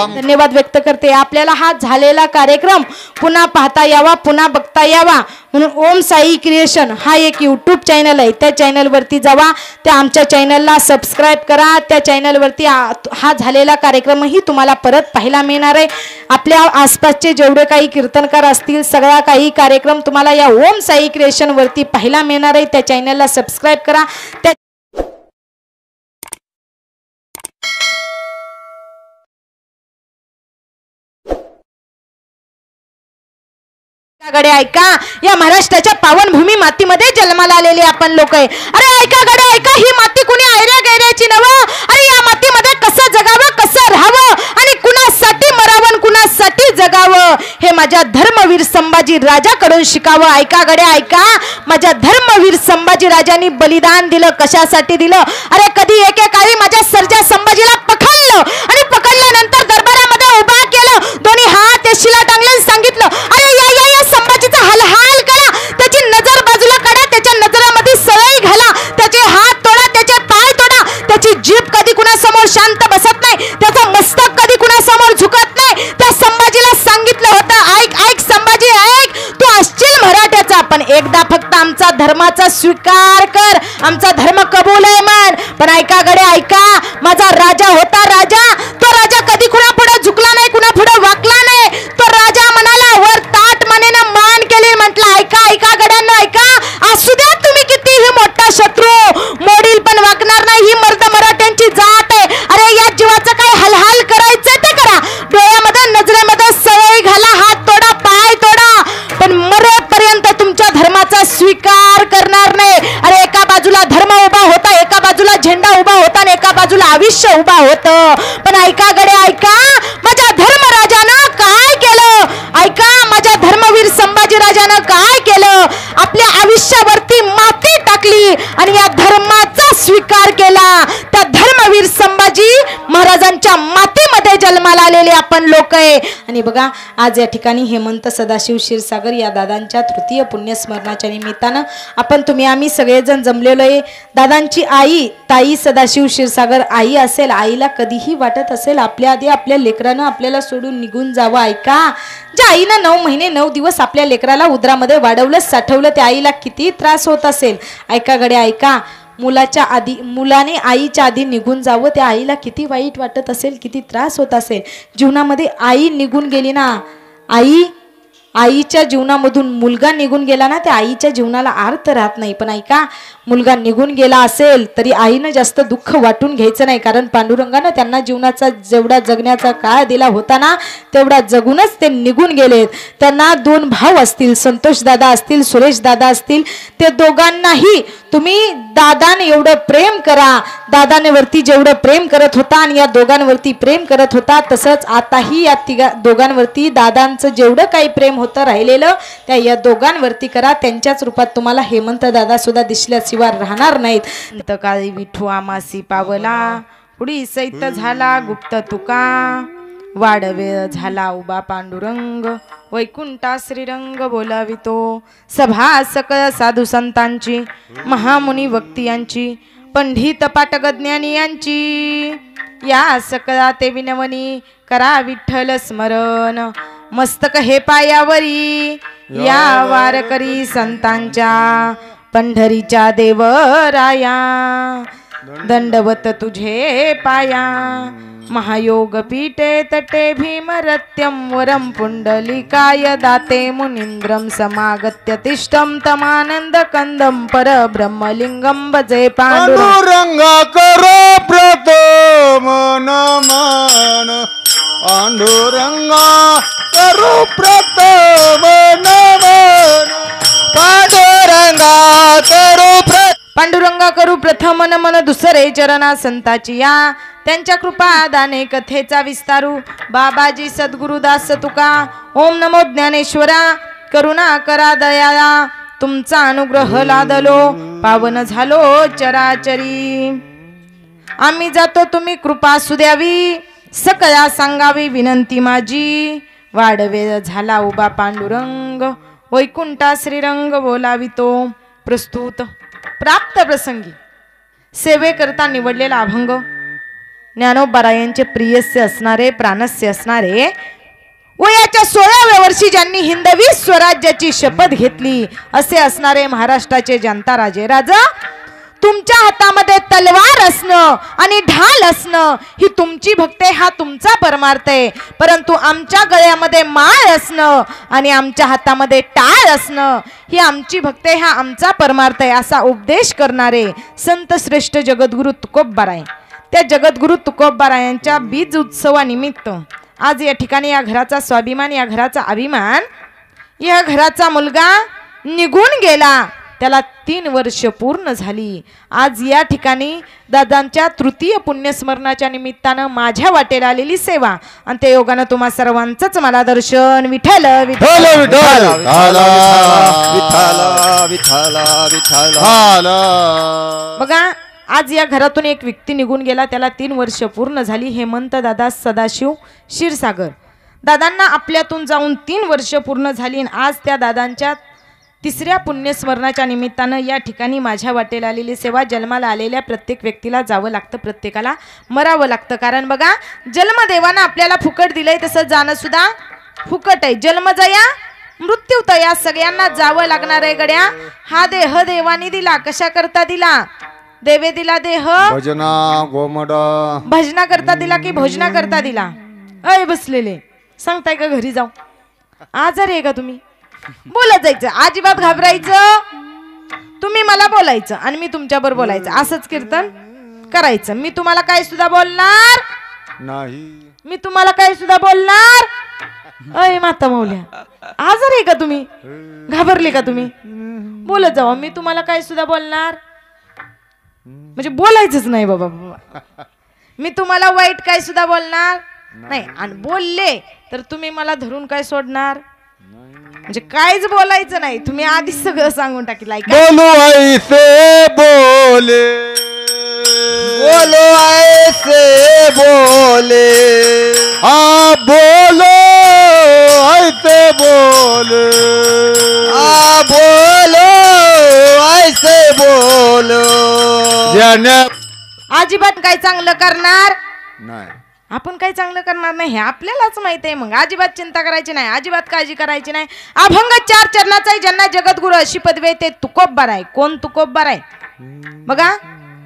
धन्यवाद व्यक्त करते। आपल्याला हा झालेला कार्यक्रम पुन्हा पाहता यावा, पुन्हा बघता यावा म्हणून ओम साई क्रिएशन हा एक यूट्यूब चॅनल आहे, त्या चॅनलवरती जावा, त्या आमच्या चॅनलला सबस्क्राईब करा। त्या चॅनलवरती हा झालेला कार्यक्रमही तुम्हाला परत पाहायला मिळणार आहे। आपल्या आसपासचे जेवढे काही कीर्तनकार असतील सगळा काही कार्यक्रम तुम्हाला या ओम साई क्रिएशन वरती पाहायला मिळणार आहे। त्या चॅनलला सबस्क्राईब करा। त्या गडे ऐका, या महाराष्ट्राच्या पावनभूमी मातीमध्ये जन्माला आलेले आपण लोक आहे। अरे ऐका गडे ऐका, ही माती कुणी आयऱ्या गैऱ्याची नव। अरे या मातीमध्ये कसं जगावं, कसं राहावं आणि कुणासाठी मरावं, कुणासाठी जगावं हे माझ्या धर्मवीर संभाजी राजाकडून शिकावं। ऐका गडे ऐका, माझ्या धर्मवीर संभाजी राजांनी बलिदान दिलं, कशासाठी दिलं? अरे कधी एकेकाळी माझ्या सर्जा संभाजीला पकडलं आणि पकडल्यानंतर दरबारामध्ये उभा केलं, दोन्ही हात शिला टांगले, सांगितलं अरे या या या संभाजीचा हालहाल करा, त्याची नजर बाजूला काढा, त्याच्या नजरामध्ये सळई घाला, त्याचे हात तोडा, त्याचे पाय तोडा, त्याची जीभ कधी कुणासमोर शांत बसत नाही, त्याचं मस्तक कधी कुणासमोर झुकत नाही। त्या संभाजीला सांगितलं होतं ऐक ऐक संभाजी ऐक, तू असशील मराठ्याचा पण एकदा फक्त आमचा धर्माचा स्वीकार कर, आमचा धर्म कबूल आहे म्हण। पण ऐका गडे ऐका, माझा राजा होता राजा, तो राजा कधी कुणा पुढे झुकला नाही, कुणा पुढे वाकला नाही। तो राजा म्हणाला वर ताट मानेनं मान केली, म्हटलं ऐका ऐका गड्यांनो ऐका, असू द्या तुम्ही कितीही मोठा शत्रू, मोडील पण वाकणार नाही, ही मर्द मराठ्यांची जात आहे। अरे या जीवाचं काय हालहाल करायचं ते करा, डोळ्यामध्ये नजरेमध्ये सवय घाला, हात तोडा, पाय तोडा, पण मरेपर्यंत तुमच्या धर्माचा स्वीकार करणार नाही। अरे एका बाजूला धर्म उभा होता, एका बाजूला झेंडा उभा होता आणि एका बाजूला आयुष्य उभा होतं। पण ऐका गडे ऐका, माझ्या धर्मराजानं काय केलं? ऐका, माझ्या धर्मवीर संभाजी राजानं काय केलं? आपल्या आयुष्यावरती माती टाकली आणि या धर्माचा स्वीकार केला। त्या धर्मवीर संभाजी महाराजांच्या मातीमध्ये जन्माला आलेले आपण लोक आहे। आणि बघा आज या ठिकाणी हेमंत सदाशिव क्षीरसागर या दादांच्या तृतीय पुण्यस्मरणाच्या निमित्तानं आपण तुम्ही आम्ही सगळेजण जमलेलो आहे। दादांची आई ताई सदाशिव क्षीरसागर आई असेल, आईला कधीही वाटत असेल आपल्या आधी आपल्या लेकरानं आपल्याला सोडून निघून जावं। ऐका, ज्या आईनं 9 महिने 9 दिवस आपल्या लेकराला उदरामध्ये वाढवलं साठवलं, त्या आईला किती त्रास होत असेल। ऐका गडे ऐका, मुलाने आईच्या आधी निघून जावं, त्या आईला किती वाईट वाटत असेल, किती त्रास होत असेल। जीवनामध्ये आई निघून गेली ना, आईच्या जीवनामधून मुलगा निघून गेला ना, त्या आईच्या जीवनाला अर्थ राहत नाही। पण ऐका, मुलगा निघून गेला असेल तरी आईनं जास्त दुःख वाटून घ्यायचं नाही, कारण पांडुरंगानं त्यांना जीवनाचा जेवढा जगण्याचा काळ दिला होता ना तेवढा जगूनच ते निघून गेलेत। त्यांना 2 भाऊ असतील, संतोष दादा असतील, सुरेश दादा असतील, ते दोघांनाही तुम्ही दादाने एवढं प्रेम करा, दादाने वरती जेवढं प्रेम करत होता आणि या दोघांवरती प्रेम करत होता तसंच आताही या दोघांवरती दादांचं जेवढं काही प्रेम होतं राहिलेलं त्या या दोघांवरती करा। त्यांच्याच रूपात तुम्हाला हेमंत दादा सुद्धा दिसल्याशिवाय राहणार नाहीत। काळी विठू आमासी पावला, पुढी सैत झाला गुप्त तुका, वाडवेळ झाला उभा पांडुरंग, वैकुंठा श्रीरंग बोलावितो। सभा सकळ साधू संतांची, महामुनी वक्ती यांची, पंडित पाटगज्ञानी यांची, या सकळा ते विनवनी करा विठ्ठल स्मरण, मस्तक हे पायावरी या वारकरी संतांच्या, पंढरीच्या देवराया दंडवत तुझे पाया, महायोग पीठे तटे भीमरत्यं वरं पुंडलिकाय दाते मुनींद्रं समागत्य तिष्ठं तमानंद कंदं परब्रह्मलिंगं भजे पांडुरंगा करो प्रथम नमन, पांडुरंगा करो प्रथम नमन, पांडुरंगा करू प्रथम नमन, दुसरे चरणा संताची या, त्यांच्या कृपा दाने कथेचा विस्तारू, बाबाजी सद्गुरुदास तुका। ओम नमो ज्ञानेश्वरा, करुणा करा दयाला, तुमचा अनुग्रह लादलो, पावन झालो चराचरी। आम्ही जातो तुम्ही कृपा असू द्यावी, सकळा सांगावी विनंती माझी, वाडवेळ झाला उभा पांडुरंग, वैकुंठा श्रीरंग बोलावितो। प्रस्तुत प्राप्त प्रसंगी सेवेकरता निवडलेला अभंग ज्ञानोबारायांचे प्रियस्य असणारे, प्राणस्य असणारे, वयाच्या 16व्या वर्षी ज्यांनी हिंदवी स्वराज्याची शपथ घेतली असे असणारे महाराष्ट्राचे जनता राजे राजा, तुमच्या हातामध्ये तलवार असणं आणि ढाल असणं ही तुमची भक्त आहे, हा तुमचा परमार्थ आहे. परंतु आमच्या गळ्यामध्ये माळ असणं आणि आमच्या हातामध्ये टाळ असणं ही आमची भक्त आहे, हा आमचा परमार्थ आहे, असा उपदेश करणारे संत श्रेष्ठ जगद्गुरु तुकोबराय. त्या जगद्गुरु तुकोबरायांच्या बीज उत्सवानिमित्त आज या ठिकाणी या घराचा स्वाभिमान, या घराचा अभिमान, या घराचा मुलगा निघून गेला, त्याला 3 वर्ष पूर्ण झाली. आज या ठिकाणी दादांच्या तृतीय पुण्यस्मरणाच्या निमित्तानं माझ्या वाटेला आलेली सेवा आणि त्या योगानं तुम्हा सर्वांचंच मला दर्शन. विठ्ठल विठ्ठल बघा, आज या घरातून एक व्यक्ती निघून गेला, त्याला 3 वर्ष पूर्ण झाली. हेमंत दादा सदाशिव क्षीरसागर दादांना आपल्यातून जाऊन 3 वर्ष पूर्ण झाली. आज त्या दादांच्या 3ऱ्या पुण्यस्मरणाच्या निमित्तानं या ठिकाणी माझ्या वाटेला आलेली सेवा. जन्माला आलेल्या प्रत्येक व्यक्तीला जावं लागतं, प्रत्येकाला मरावं लागतं. कारण बघा, जन्मदेवानं आपल्याला फुकट दिलंय, तसं जाणं सुद्धा फुकट आहे. जन्म जया मृत्यू तया, सगळ्यांना जावं लागणार आहे गड्या. हा देह देवानी दिला, कशा करता दिला? देवे दिला देह भजना गोमडा, भजना करता दिला की भोजना करता दिला? अय बसलेले सांगताय का घरी जाऊ? आजारी आहे का तुम्ही? बोलत जायचं, अजिबात घाबरायचं. तुम्ही मला बोलायचं आणि मी तुमच्याबरोबर बोलायचं, असंच कीर्तन करायचं. मी तुम्हाला काय सुद्धा बोलणार नाही, मी तुम्हाला काय सुद्धा बोलणार. अय माता मौल्या, आजारी आहे का तुम्ही? घाबरले का तुम्ही? बोलत जावा, मी तुम्हाला काय सुद्धा बोलणार म्हणजे बोलायचंच नाही बाबा. मी तुम्हाला वाईट काय सुद्धा बोलणार नाही, आणि बोलले तर तुम्ही मला धरून काय सोडणार म्हणजे काहीच बोलायचं नाही. तुम्ही आधीच सगळं सांगून टाकलं. बोलो ऐसे बोले, बोलो ऐसे बोले, हाँ बोलो ऐसे बोले, हाँ बोलो ऐसे बोलो. ज्याने अजिबात काय चांगलं करणार नाही, आपण काही चांगलं करणार नाही हे आपल्यालाच माहित आहे. मग अजिबात चिंता करायची नाही, अजिबात काळजी करायची नाही. अभंग 4 चरणाचा आहे, ज्यांना जगद्गुरु अशी पदवी ते तुकोबराय. कोण तुकोबराय? बघा,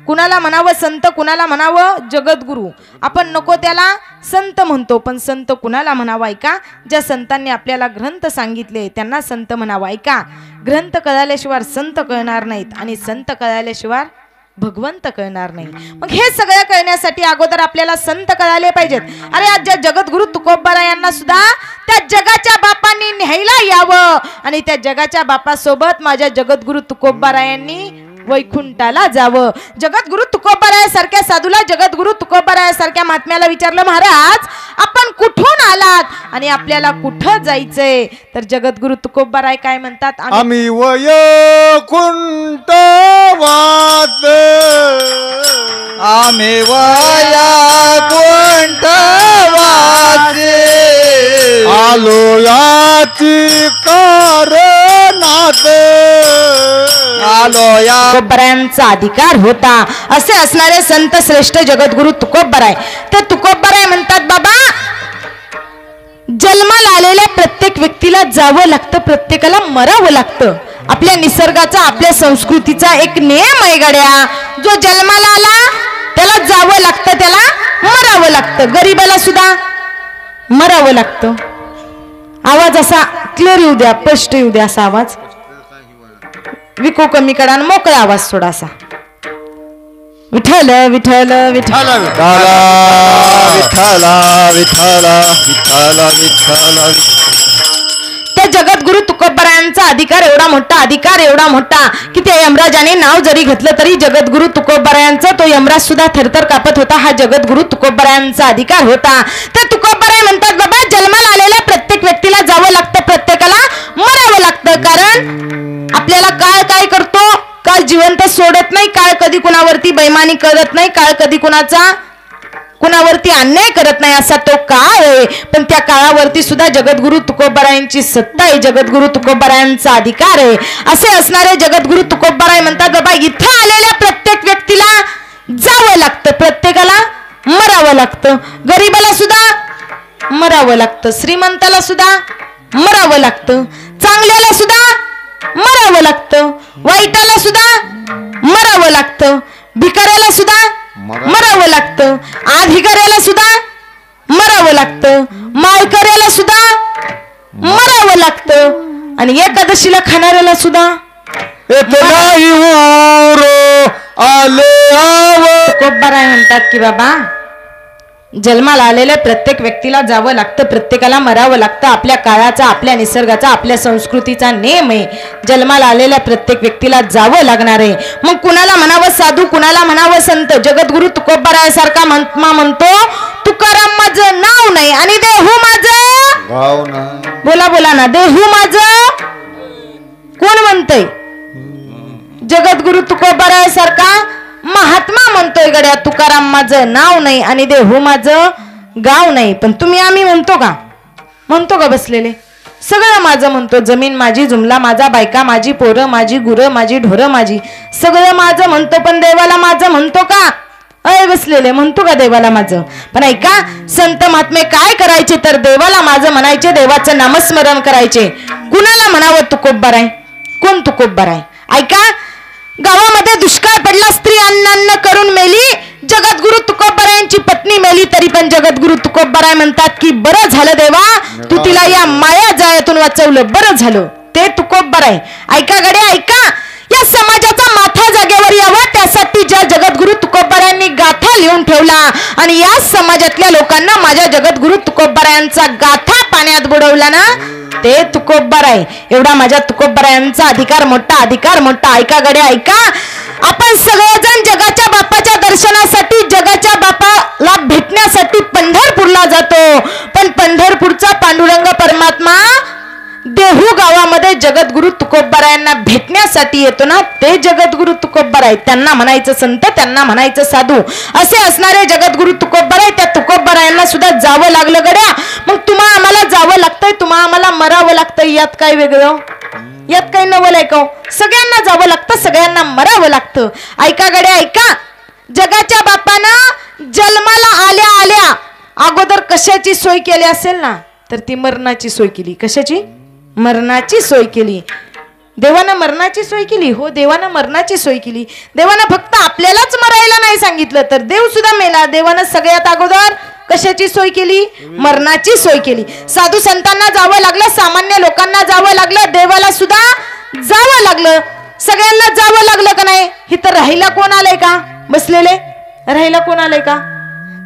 कुणाला म्हणावं संत, कुणाला म्हणावं जगद्गुरु. आपण नको त्याला संत म्हणतो, पण संत कुणाला म्हणावं ऐका. ज्या संतांनी आपल्याला ग्रंथ सांगितले त्यांना संत म्हणावं ऐका. ग्रंथ कळाल्याशिवाय संत कळणार नाहीत आणि संत कळाल्याशिवाय भगवंत कळणार नाही. मग हे सगळं कळण्यासाठी अगोदर आपल्याला संत कळाले पाहिजेत. अरे आज ज्या जगद्गुरु तुकोबराय यांना सुद्धा त्या जगाच्या बापांनी न्यायला यावं आणि त्या जगाच्या बापासोबत माझ्या जगद्गुरु तुकोबरायांनी वैकुंठाला जावं. जगद्गुरु तुकोबराय सारख्या साधूला, जगद्गुरु तुकोबराय सारख्या महात्म्याला विचारलं, महाराज आपण कुठून आलात आणि आपल्याला कुठं जायचंय? तर जगद्गुरु तुकोबराय काय म्हणतात? आम्ही वैकुंठ वास, आम्ही वैकुंठ वासे, आलो याची कारणात, आलो या तुकोबरायांचा अधिकार होता. असे असणारे संत श्रेष्ठ जगद्गुरु तुकोबराय. ते तुकोबराय म्हणतात, बाबा जन्माला आलेल्या प्रत्येक व्यक्तीला जावं लागतं, प्रत्येकाला मरावं लागतं. आपल्या निसर्गाचा, आपल्या संस्कृतीचा एक नियम आहे गड्या. जो जन्माला आला त्याला जावं लागतं, त्याला मरावं लागतं. गरीबाला सुद्धा मरावं लागतं. आवाज असा क्लिअर येऊ द्या, स्पष्ट येऊ द्या असा आवाज. विको कमी करा आणि मोकळा आवाज थोडासा. विठ्ठल विठ्ठल विठ्ठल विठ्ठल विठ्ठल विठ्ठल विठ्ठल. त्या जगद्गुरु तुकोबरायांचा अधिकार एवढा मोठा, अधिकार एवढा मोठा की त्या यमराजाने नाव जरी घेतलं तरी जगद्गुरु तुकोबरायांचा तो यमराज सुद्धा थरथर कापत होता. हा जगद्गुरु तुकोबरायांचा अधिकार होता. तर तुकोबराय म्हणतात, बाबा जन्माला आलेल्या प्रत्येक व्यक्तीला जावं लागतं, प्रत्येकाला मरावं लागतं. कारण आपल्याला काळ काय करतो? काळ जिवंत सोडत नाही. काळ कधी कुणावरती बेईमानी करत नाही. काळ कधी कुणावरती अन्याय करत नाही, असा तो काळ आहे. पण त्या काळावरती सुद्धा जगद्गुरु तुकोबरायांची सत्ता आहे, जगद्गुरु तुकोबरायांचा अधिकार आहे. असे असणारे जगद्गुरु तुकोबराय म्हणतात, बाबा इथं आलेल्या प्रत्येक व्यक्तीला जावं लागतं, प्रत्येकाला मरावं लागतं, गरीबाला सुद्धा मरावं लागतं, श्रीमंताला सुद्धा मरावं लागतं, चांगल्याला सुद्धा मरावं लागतं, वाईटाला सुद्धा मरावं लागतं, भिकाऱ्याला सुद्धा मरावं लागतं, अधिकाऱ्याला सुद्धा मरावं लागतं, माळकऱ्याला सुद्धा मरावं लागतं, आणि एकादशीला खाणाऱ्याला सुद्धा तुकोबाराय म्हणतात की बाबा जन्माला आलेल्या प्रत्येक व्यक्तीला जावं लागतं, प्रत्येकाला मरावं लागतं. आपल्या काळाचा, आपल्या निसर्गाचा, आपल्या संस्कृतीचा नेम आहे. जन्माला आलेल्या प्रत्येक व्यक्तीला जावं लागणार आहे. मग कुणाला म्हणावं साधू, कुणाला म्हणावं संत. जगद्गुरु तुकोबारायासारखा महात्मा म्हणतो तुकाराम माझं नाव नाही आणि देहू माझं, बोला बोला ना, देहू माझं कोण म्हणतंय? जगद्गुरु तुकोबारायासारखा महात्मा म्हणतोय गड्या तुकाराम माझं नाव नाही आणि देहू माझं गाव नाही. पण तुम्ही आम्ही म्हणतो का? म्हणतो का बसलेले? सगळं माझं म्हणतो. जमीन माझी, जुमला माझा, बायका माझी, पोरं माझी, गुरं माझी, ढोरं माझी, सगळं माझं म्हणतो. पण देवाला माझं म्हणतो का? अय बसलेले, म्हणतो का देवाला माझं? पण ऐका, संत महात्मे काय करायचे तर देवाला माझं म्हणायचे, देवाचं नामस्मरण करायचे. कुणाला म्हणावं तुकोबाराय? कोण तुकोबाराय? ऐका, गावामध्ये दुष्काळ पडला, स्त्री अन्न करून मेली, जगद्गुरु तुकोबारायांची पत्नी मेली, तरी पण जगद्गुरु तुकोबाराय म्हणतात की बरं झालं देवा, तू तिला या माया जाळ्यातून वाचवलं, बरं झालं. ते तुकोबाराय. ऐका गडे ऐका, या समाजाचा माथा जागेवर यावा त्यासाठी ज्या जगद्गुरु तुकोबारायांनी गाथा लिहून ठेवला आणि या समाजातल्या लोकांना माझ्या जगद्गुरु तुकोबारायांचा गाथा पाण्यात बुडवला ना, ते तुकोबाराय. एवढा माझ्या तुकोबारायांचा अधिकार मोठा, अधिकार मोठा. ऐका गडे ऐका, आपण सगळेजण जगाच्या बापाच्या दर्शनासाठी, जगाच्या बापाला भेटण्यासाठी पंढरपूरला जातो. पण पंढरपूरचा पांडुरंग परमात्मा देहू गावामध्ये जगद्गुरु तुकोबारायांना भेटण्यासाठी येतो ना, ते जगद्गुरु तुकोबाराय. त्यांना म्हणायचं संत, त्यांना म्हणायचं साधू. असे असणारे जगद्गुरु तुकोबाराय, त्या तुकोबारायांना सुद्धा जावं लागलं गड्या. मग तुम्हा आम्हाला जावं लागतंय, तुम्हा आम्हाला मरावं लागतंय, यात काय वेगळं? यात काही नवल आहे का? सगळ्यांना जावं लागतं, सगळ्यांना मरावं लागतं. ऐका गड्या ऐका, जगाच्या बापानं जन्माला आल्या आल्या अगोदर कशाची सोय केली असेल ना, तर ती मरणाची सोय केली. कशाची? मरणाची सोय केली. देवानं मरणाची सोय केली. हो, देवानं मरणाची सोय केली. देवानं फक्त आपल्यालाच मरायला नाही सांगितलं, तर देव सुद्धा मेला. देवानं सगळ्यात अगोदर कशाची सोय केली? मरणाची सोय केली. साधू संतांना जावं लागलं, सामान्य लोकांना जावं लागलं, देवाला सुद्धा जावं लागलं, सगळ्यांना जावं लागलं का नाही? इथं राहायला कोण आलंय का? बसलेले राहायला कोण आलंय का?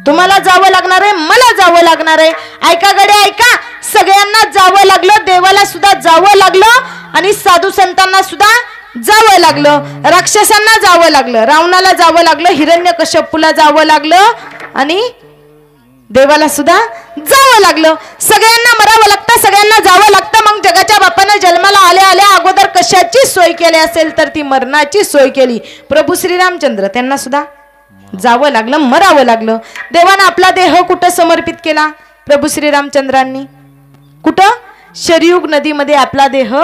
तुम्हाला जावं लागणार आहे, मला जावं लागणार आहे. ऐका गडे ऐका, सगळ्यांना जावं लागलं, देवाला सुद्धा जावं लागलं आणि साधू संतांना सुद्धा जावं लागलं, राक्षसांना जावं लागलं, रावणाला जावं लागलं, हिरण्यकश्यपूला जावं लागलं आणि देवाला सुद्धा जावं लागलं. सगळ्यांना मरावं लागतं, सगळ्यांना जावं लागतं. मग जगाच्या बापानं जन्माला आल्या आल्या अगोदर कशाची सोय केली असेल तर ती मरणाची सोय केली. प्रभू श्रीरामचंद्र त्यांना सुद्धा जावं लागलं, मरावं लागलं. देवानं आपला देह कुठं समर्पित केला? प्रभू श्रीरामचंद्रांनी कुठं? शरयुग नदीमध्ये आपला देह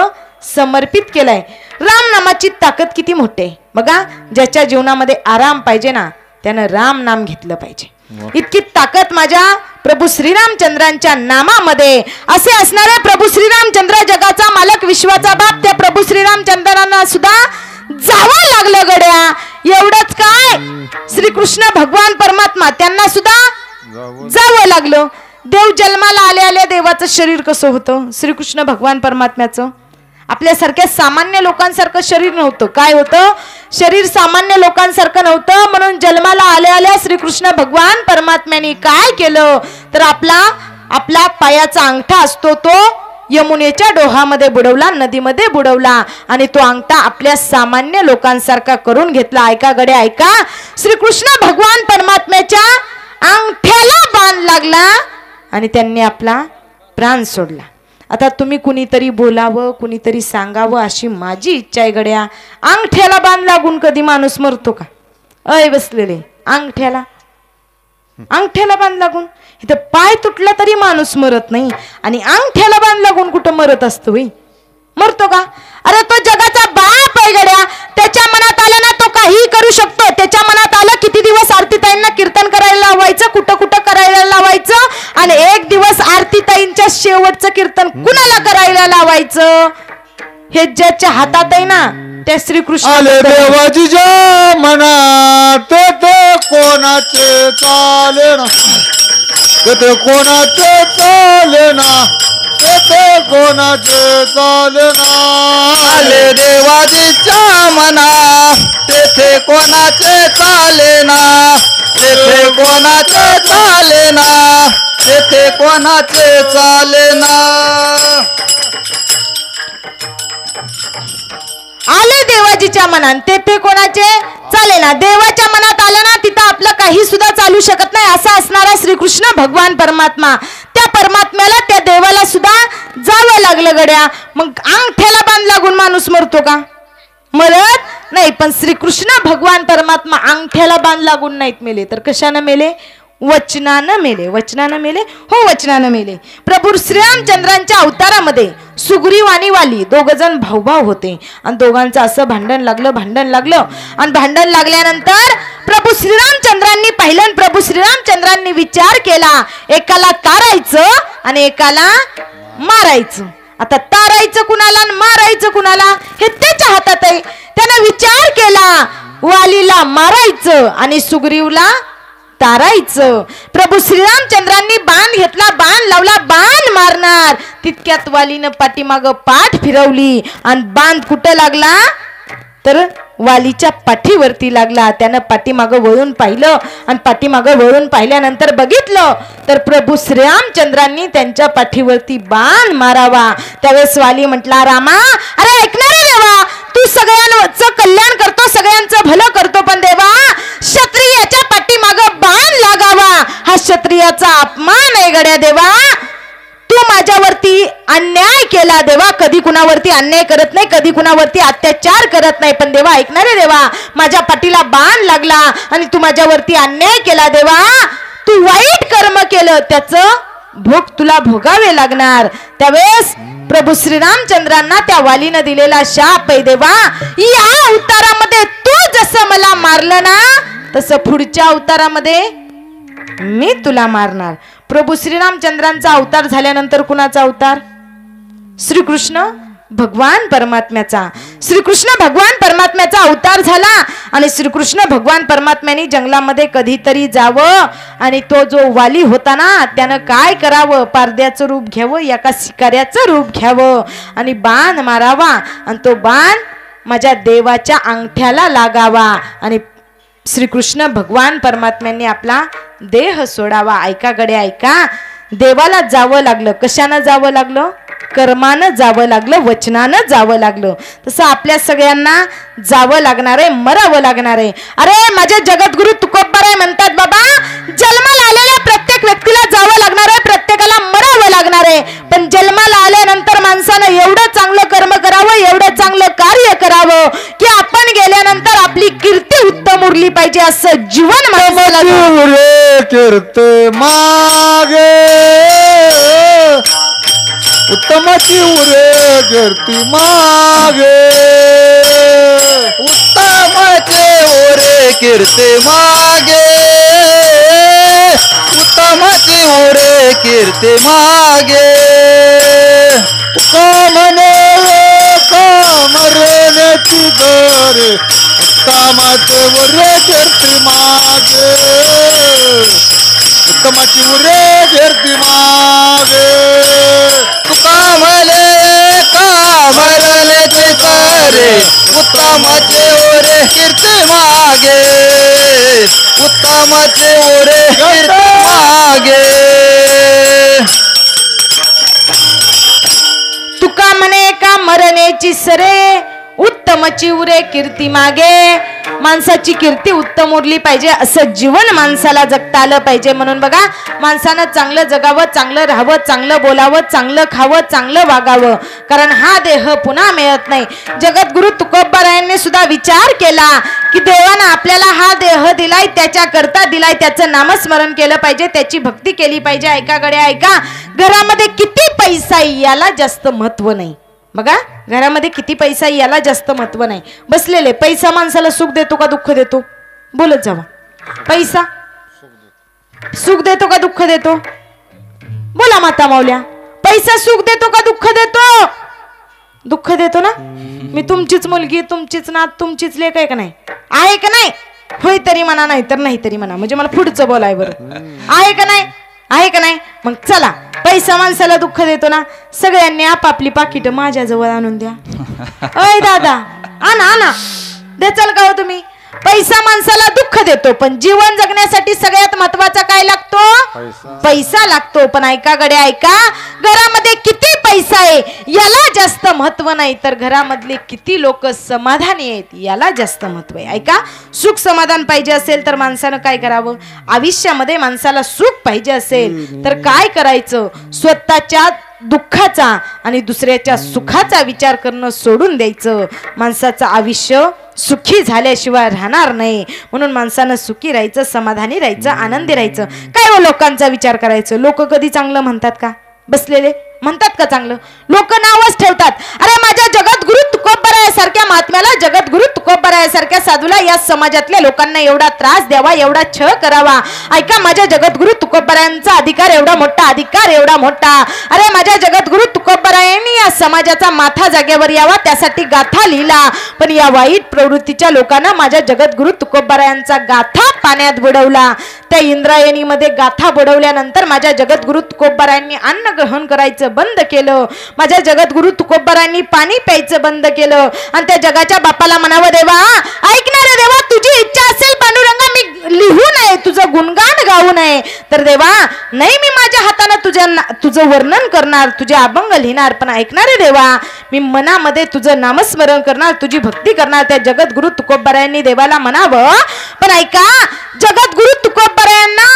समर्पित केलाय. राम नामाची ताकद किती मोठी आहे बघा. ज्याच्या जीवनामध्ये आराम पाहिजे ना, त्यानं राम नाम घेतलं पाहिजे. इतकी ताकद माझ्या प्रभू श्रीरामचंद्रांच्या नामामध्ये. असे असणारे प्रभू श्रीरामचंद्र, जगाचा मालक, विश्वाचा बाप, त्या प्रभू श्रीरामचंद्रांना सुद्धा जावं लागलं गड्या. एवढंच काय, श्रीकृष्ण भगवान परमात्मा त्यांना सुद्धा जावं लागलं. देव जन्माला आल्या आल्या देवाचं शरीर कसं होतं? श्रीकृष्ण भगवान परमात्म्याचं आपल्यासारख्या सामान्य लोकांसारखं शरीर नव्हतं. काय होतं? शरीर सामान्य लोकांसारखं नव्हतं. म्हणून जन्माला आल्या आल्या श्रीकृष्ण भगवान परमात्म्याने काय केलं तर आपला पायाचा अंगठा असतो तो यमुनेच्या डोहामध्ये बुडवला, नदीमध्ये बुडवला आणि तो अंगठा आपल्या सामान्य लोकांसारखा करून घेतला. ऐका गडे ऐका, श्रीकृष्ण भगवान परमात्म्याच्या अंगठ्याला बाण लागला आणि त्यांनी आपला प्राण सोडला. आता तुम्ही कुणीतरी बोलावं, कुणीतरी सांगावं अशी माझी इच्छा आहे गड्या. अंगठ्याला बाण लागून कधी माणूस मरतो का? अय बसलेले, अंगठ्याला बाण लागून इथं पाय तुटला तरी माणूस मरत नाही आणि अंगठ्याला बाण लागून कुठं मरत असतो? मरतो का? अरे तो जगाचा बाप आहे गड्या. त्याच्या मनात आलं ना तो काही करू शकतो. त्याच्या मनात आलं किती दिवस आरतीताईंना कीर्तन करायला लावायचं, कुठं कुठं मग कुणाला करायला लावायचं? हे ज्याच्या हातात आहे ना त्या श्रीकृष्ण आले देवाजीच्या मनात ते कोणाचे चाले ना, ते कोणाचे चाले ना, ते कोणाचे चाले ना. आले देवाजीच्या मना तेथे कोणाचे चाले ना, तेथे कोणाचे चाले ना, तेथे कोणाचे चाले ना. आले देवाजीच्या मनात तेथे कोणाचे चाले ना. देवाच्या मनात आलं ना तिथं आपलं काही सुद्धा चालू शकत नाही असा असणारा श्रीकृष्ण भगवान परमात्मा. त्या परमात्म्याला त्या देवाला सुद्धा जावं लागलं गड्या. मग अंगठ्याला बांध लागून माणूस मरतो का? मरत नाही. पण श्रीकृष्ण भगवान परमात्मा अंगठ्याला बांध लागून नाहीत मेले, तर कशानं मेले? वचनानं मेले. वचनानं मेले, हो वचनानं मेले. प्रभू श्रीरामचंद्रांच्या अवतारामध्ये सुग्रीव आणि वाली दोघ जण भाऊभाऊ होते आणि दोघांचं असं भांडण लागलं आणि भांडण लागल्यानंतर प्रभू श्रीरामचंद्रांनी पाहिलं. प्रभू श्रीरामचंद्रांनी विचार केला, एकाला तारायचं आणि एकाला मारायचं. आता तारायचं कुणाला आणि मारायचं कुणाला हे त्याच्या हातात आहे. त्यानं विचार केला, वालीला मारायचं आणि सुग्रीवला तारायचं. प्रभू श्रीरामचंद्रांनी बाण घेतला, बाण लावला, बाण मारणार. तितक्यात वालीनं पाठीमाग पाठ फिरवली आणि बाण कुठं लागला? तर वालीच्या पाठीवरती लागला. त्यानं पाठीमाग वळून पाहिलं आणि पाठीमाग वळून पाहिल्यानंतर बघितलं तर प्रभू श्रीरामचंद्रांनी त्यांच्या पाठीवरती बाण मारावा. त्यावेळेस वाली म्हटला, रामा अरे ऐकणार देवा, तू सगळ्यांचं कल्याण करतो, सगळ्यांचं भलं करतो, पण देवा क्षत्रियाच्या पाठीमाग बाण लागावा हा क्षत्रियाचा अपमान आहे गड्या देवा. तू माझ्यावरती अन्याय केला देवा. कधी कुणावरती अन्याय करत नाही, कधी कुणावरती अत्याचार करत नाही, पण देवा ऐकणारे देवा, माझ्या पाठीला बाण लागला आणि तू माझ्यावरती अन्याय केला देवा. तू वाईट कर्म केलं, त्याचं भोग तुला भोगावे लागणार. त्यावेळेस प्रभू श्रीरामचंद्रांना त्या वालीनं दिलेला शाप आहे, देवा या अवतारामध्ये तू जसं मला मारलं ना तसं पुढच्या अवतारामध्ये मी तुला मारणार. प्रभू श्रीरामचंद्रांचा अवतार झाल्यानंतर कुणाचा अवतार? श्रीकृष्ण भगवान परमात्म्याचा. श्रीकृष्ण भगवान परमात्म्याचा अवतार झाला आणि श्रीकृष्ण भगवान परमात्म्याने जंगलामध्ये कधीतरी जावं आणि तो जो वाली होता ना त्यानं काय करावं? पारद्याचं रूप घ्यावं, एका शिकाऱ्याचं रूप घ्यावं आणि बाण मारावा आणि तो बाण माझ्या देवाच्या अंगठ्याला लागावा आणि श्रीकृष्ण भगवान परमात्म्यांनी आपला देह सोडावा. ऐका गडे ऐका, देवाला जावं लागलं. कशानं जावं लागलं? कर्मानं जावं लागलं, वचनानं जावं लागलं. तसं आपल्या सगळ्यांना जावं लागणार आहे, मरावं लागणार आहे. अरे माझे जगद्गुरु तुकोबाराय म्हणतात, बाबा जन्माला आलेल्या प्रत्येक व्यक्तीला जावं लागणार आहे, प्रत्येकाला मरावं लागणार आहे. पण जन्माला आल्यानंतर माणसानं एवढं चांगलं कर्म करावं, एवढं चांगलं कार्य करावं की आपण गेल्यानंतर आपली कीर्ती उत्तम उरली पाहिजे. असं जीवन माणसाला कीर्ती मागे उत्तमाची उरे कीर्ती मागे, उत्तमाचे ओरे कीर्ती मागे, उत्तमाचे ओरे कीर्ती मागे. मरण्याची दरे उत्तमाचे उरे कीर्ती मागे, उत्तमाची उरे कीर्ती मागे. कामले कामरण्याचे करे उत्तमाचे ओरे कीर्ती मागे, उत्तमाचे ओरे कीर्ती मागे. तुका म्हणे का मरण्याची सरे उत्तमची उरे कीर्ती मागे. माणसाची कीर्ती उत्तम उरली पाहिजे, असं जीवन माणसाला जगता आलं पाहिजे. म्हणून बघा माणसानं चांगलं जगावं, चांगलं राहावं, चांगलं बोलावं, चांगलं खावं, चांगलं वागावं, कारण हा देह पुन्हा मिळत नाही. जगद्गुरु तुकोबारायांनी सुद्धा विचार केला की देवानं आपल्याला हा देह दिलाय, त्याच्या करता दिलाय, त्याचं नामस्मरण केलं पाहिजे, त्याची भक्ती केली पाहिजे. ऐका गड्या ऐका, घरामध्ये किती पैसा याला जास्त महत्व नाही. बघा घरामध्ये किती पैसा याला जास्त महत्व नाही. बसलेले पैसा माणसाला सुख देतो का दुःख देतो? बोलत जावा. पैसा सुख देतो का दुःख देतो? बोला माता माऊल्या. पैसा सुख देतो का दुःख देतो? दुःख देतो ना. मी तुमचीच मुलगी, तुमचीच नात, तुमचीच लेक आहे का नाही? आहे का नाही? होय तरी म्हणा, नाही तर नाही तरी म्हणा. म्हणजे मला पुढचं बोलाय बरं. आहे का नाही? आहे का नाही? मग चला, पैसा माणसाला दुःख देतो ना. सगळ्यांनी आपापली पाकिट माझ्याजवळ आणून द्या. अय दादा, आणा आणा, देचाल का हो तुम्ही? पैसा माणसाला दुःख देतो, पण जीवन जगण्यासाठी सगळ्यात महत्वाचा काय लागतो? पैसा लागतो. पण ऐका गडे ऐका, घरामध्ये किती पैसा आहे याला जास्त महत्व नाही, तर घरामधले किती लोक समाधानी आहेत याला जास्त महत्व आहे. ऐका, सुख समाधान पाहिजे असेल तर माणसानं काय करावं? आयुष्यामध्ये माणसाला सुख पाहिजे असेल तर काय करायचं? स्वतःच्या दुःखाचा आणि दुसऱ्याच्या सुखाचा विचार करणं सोडून द्यायचं. माणसाचं आयुष्य सुखी झाल्याशिवाय राहणार नाही. म्हणून माणसानं सुखी राहायचं, समाधानी राहायचं, आनंदी राहायचं. काय हो लोकांचा विचार करायचं? लोक कधी चांगलं म्हणतात का? बसलेले म्हणतात का चांगलं? लोक नावच ठेवतात. अरे माझ्या जगद्गुरु तुकोबरायासारख्या महात्म्याला, जगद्गुरु तुकोबरायासारख्या साधूला या समाजातल्या लोकांना एवढा त्रास द्यावा, एवढा छळ करावा? ऐका, माझ्या जगद्गुरु तुकोबरायांचा अधिकार एवढा मोठा, अधिकार एवढा मोठा. अरे माझ्या जगद्गुरु तुकोबरायांनी या समाजाचा माथा जागेवर यावा त्यासाठी गाथा लिहिला. पण या वाईट प्रवृत्तीच्या लोकांना माझ्या जगद्गुरु तुकोबरायांचा गाथा पाण्यात बुडवला. त्या इंद्रायणीमध्ये गाथा बुडवल्यानंतर माझ्या जगद्गुरु तुकोबरायांनी अन्न ग्रहण करायचं बंद केलं. माझ्या जगद्गुरु तुकोबरायांनी पाणी प्यायचं बंद केलं. आणि त्या जगाच्या बापाला म्हणावं, देवा ऐकणारे देवा, तुझी इच्छा असेल पांडुरंगा मी लिहू नये, तुझं गुणगान गाऊ नये, तर देवा नाही, मी माझ्या हाताने तुझं वर्णन करणार, तुझे अभंग लिहिणार. पण ऐकणारे देवा, मी मनामध्ये तुझं नामस्मरण करणार, तुझी भक्ती करणार. त्या जगद्गुरु तुकोबरायांनी देवाला म्हणावं. पण ऐका, जगद्गुरु तुकोबरायांना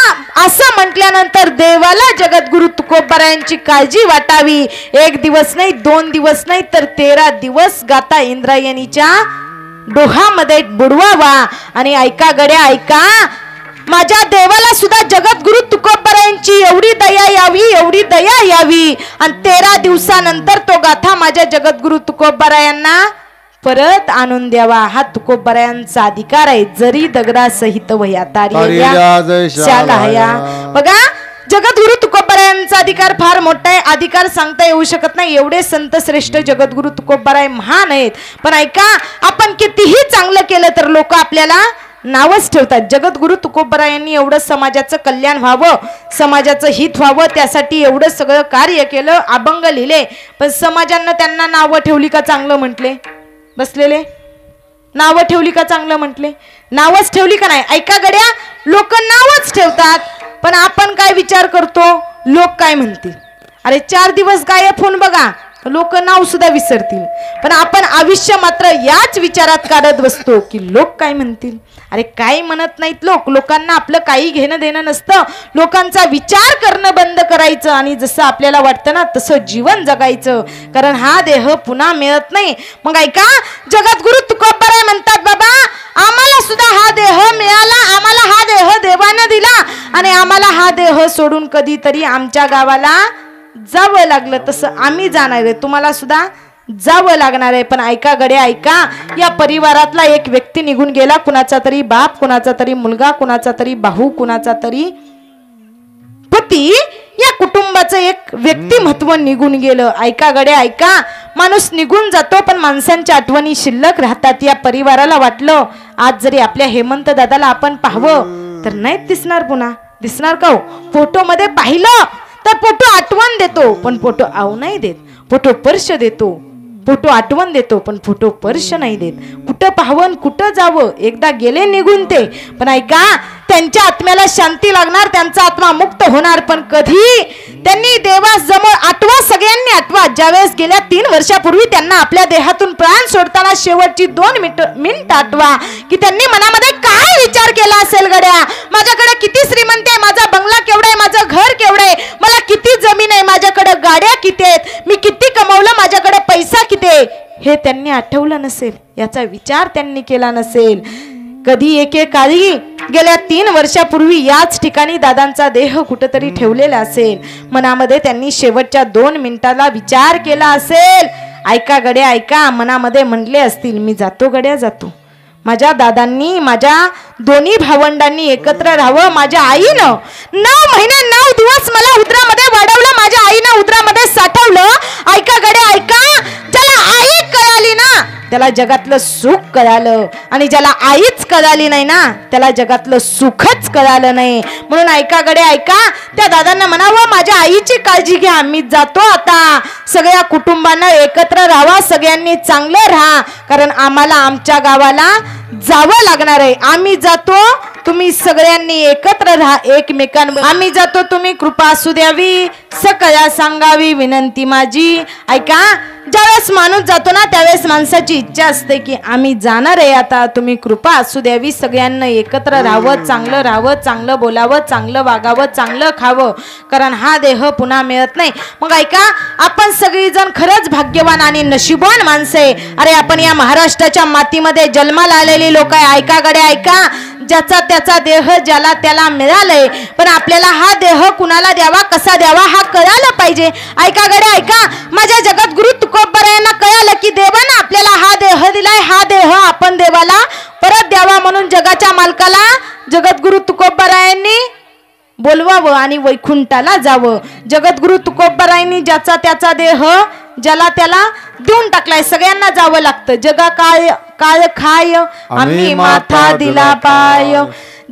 असं म्हटल्यानंतर देवाला जगद्गुरु तुकोबरायांची काळजी वाटावी. एक दिवस नाही, 2 दिवस नाही, तर 13 दिवस गाता इंद्रायणीच्या डोहामध्ये बुडवावा. आणि ऐका गड्या ऐका, माझ्या देवाला सुद्धा जगद्गुरु तुकोबरायांची एवढी दया यावी, एवढी दया यावी. आणि 13 दिवसानंतर तो गाथा माझ्या जगद्गुरु तुकोबरायांना परत आणून द्यावा. हा तुकोबरायांचा अधिकार आहे. जरी दगडा सहित वह्या तारिया. बघा, जगद्गुरु तुकोबरायांचा अधिकार फार मोठा आहे. अधिकार सांगता येऊ शकत नाही, एवढे संत श्रेष्ठ जगद्गुरु तुकोबराय महान आहेत. पण ऐका, आपण कितीही चांगलं केलं तर लोक आपल्याला नावच ठेवतात. जगद्गुरु तुकोबरायांनी एवढं समाजाचं कल्याण व्हावं, समाजाचं हित व्हावं, त्यासाठी एवढं सगळं कार्य केलं, अभंग लिहिले. पण समाजानं त्यांना नावं ठेवली का चांगलं म्हटले? बसलेले नावं ठेवली का चांगलं म्हटले? नावच ठेवली का नाही? ऐका गड्या, लोक नावच ठेवतात, पण आपण काय विचार करतो? लोक काय म्हणतील? अरे 4 दिवस गायब होऊन बघा, लोक नाव सुद्धा विसरतील. पण आपण आयुष्य मात्र याच विचारात काढत बसतो की लोक काय म्हणतील. अरे काय म्हणत नाहीत लोक, लोकांना आपलं काही घेणं देणं नसतं. लोकांचा विचार करणं बंद करायचं आणि जसं आपल्याला वाटतं ना तसं जीवन जगायचं, कारण हा देह पुन्हा मिळत नाही. मग ऐका, जगद्गुरु तुकोबराय म्हणतात, बाबा आम्हाला सुद्धा हा देह मिळाला, आम्हाला हा देह देवानं दिला आणि आम्हाला हा देह सोडून कधीतरी आमच्या गावाला जावं लागलं, तसं आम्ही जाणार आहे, तुम्हाला सुद्धा जावं लागणार आहे. पण ऐका गड्या ऐका, या परिवारातला एक व्यक्ती निघून गेला, कुणाचा तरी बाप, कुणाचा तरी मुलगा, कुणाचा तरी भाऊ, कुणाचा तरी पती, या कुटुंबाचं एक व्यक्तिमत्व निघून गेलं. ऐका गड्या ऐका, माणूस निघून जातो पण माणसांच्या आठवणी शिल्लक राहतात. या परिवाराला वाटलं आज जरी आपल्या हेमंत दादाला आपण पाहावं तर नाही दिसणार, पुन्हा दिसणार का हो? फोटो मध्ये पाहिलं तर फोटो आठवण देतो पण फोटो आव नाही देत, फोटो स्पर्श देतो, फोटो आठवण देतो पण फोटो स्पर्श नाही देत. कुठं पाहावं कुठं जावं, एकदा गेले निघून ते. पण ऐका, त्यांच्या आत्म्याला शांती लागणार, त्यांचा आत्मा मुक्त होणार. पण कधी त्यांनी देवास जमळ आठवा, सगळ्यांनी आठवा. ज्यावेळेस गेल्या 3 वर्षापूर्वी त्यांना आपल्या देहातून प्राण सोडताना शेवटची 2 मिनिट आठवा की त्यांनी मनामध्ये काय विचार केला असेल गड्या. माझ्याकडे किती श्रीमंत आहे, माझा बंगला केवढा आहे, माझं घर केवढं आहे, मला किती जमीन आहे, माझ्याकडे गाड्या किती आहेत, मी किती कमवलं, माझ्याकडे पैसा किती आहे, हे त्यांनी आठवलं नसेल, याचा विचार त्यांनी केला नसेल. कधी एकेकाळी गेल्या 3 वर्षापूर्वी याच ठिकाणी दादांचा देह कुठेतरी ठेवलेला असेल, मनामध्ये त्यांनी शेवटच्या 2 मिनिटाला विचार केला असेल. ऐका गड्या ऐका, मनामध्ये म्हणले असतील, मी जातो गड्या जातो, माझ्या दादांनी माझ्या दोन्ही भावंडांनी एकत्र राहावं. माझ्या आईनं 9 महिने 9 दिवस मला उदरामध्ये वाढवलं. माझ्या आईनं उदरामध्ये साठवलं. ऐका गडे ऐका, ज्याला आई कळाली ना त्याला जगातलं सुख कळालं, आणि ज्याला आईच कळाली नाही ना त्याला जगातलं सुखच कळालं नाही. म्हणून ऐका गडे ऐका, त्या दादांना म्हणावं माझ्या आईची काळजी घ्या, मी जातो आता. सगळ्या कुटुंबांना एकत्र राहावा, सगळ्यांनी चांगलं राहा, कारण आम्हाला आमच्या गावाला जावं लागणार आहे. आम्ही जातो, तुम्ही सगळ्यांनी एकत्र राहा एकमेकांवर. आम्ही जातो, तुम्ही कृपा असू द्यावी, सकळ्या सांगावी विनंती माझी. ऐका, ज्यावेळेस माणूस जातो ना त्यावेळेस माणसाची इच्छा असते की आम्ही जाणार आहे आता, तुम्ही कृपा असू द्यावी, सगळ्यांना एकत्र राहावं, चांगलं राहावं, चांगलं बोलावं, चांगलं वागावं, चांगलं खावं, कारण हा देह पुन्हा मिळत नाही. मग ऐका, आपण सगळीजण खरंच भाग्यवान आणि नशिबवान माणसे. अरे आपण या महाराष्ट्राच्या मातीमध्ये जन्माला आलेली लोक आहे. ऐका गडे ऐका, ज्याचा त्याचा देह ज्याला त्याला मिळालंय, पण आपल्याला हा देह कुणाला द्यावा, कसा द्यावा हा कळायला पाहिजे. ऐका गडे ऐका, माझ्या जगद्गुरु तुकोबरायांना कळालं की देवानं आपल्याला हा देह दिलाय, हा देह आपण देवाला परत द्यावा. म्हणून जगाच्या मालकाला जगद्गुरु तुकोबरायांनी बोलवावं आणि वैकुंठाला जावं. जगद्गुरु तुकोबरायांनी ज्याचा त्याचा देह ज्याला त्याला देऊन टाकलाय. सगळ्यांना जावं लागतं. जगा काळ काळ खाय आम्ही माथा दिला पाय.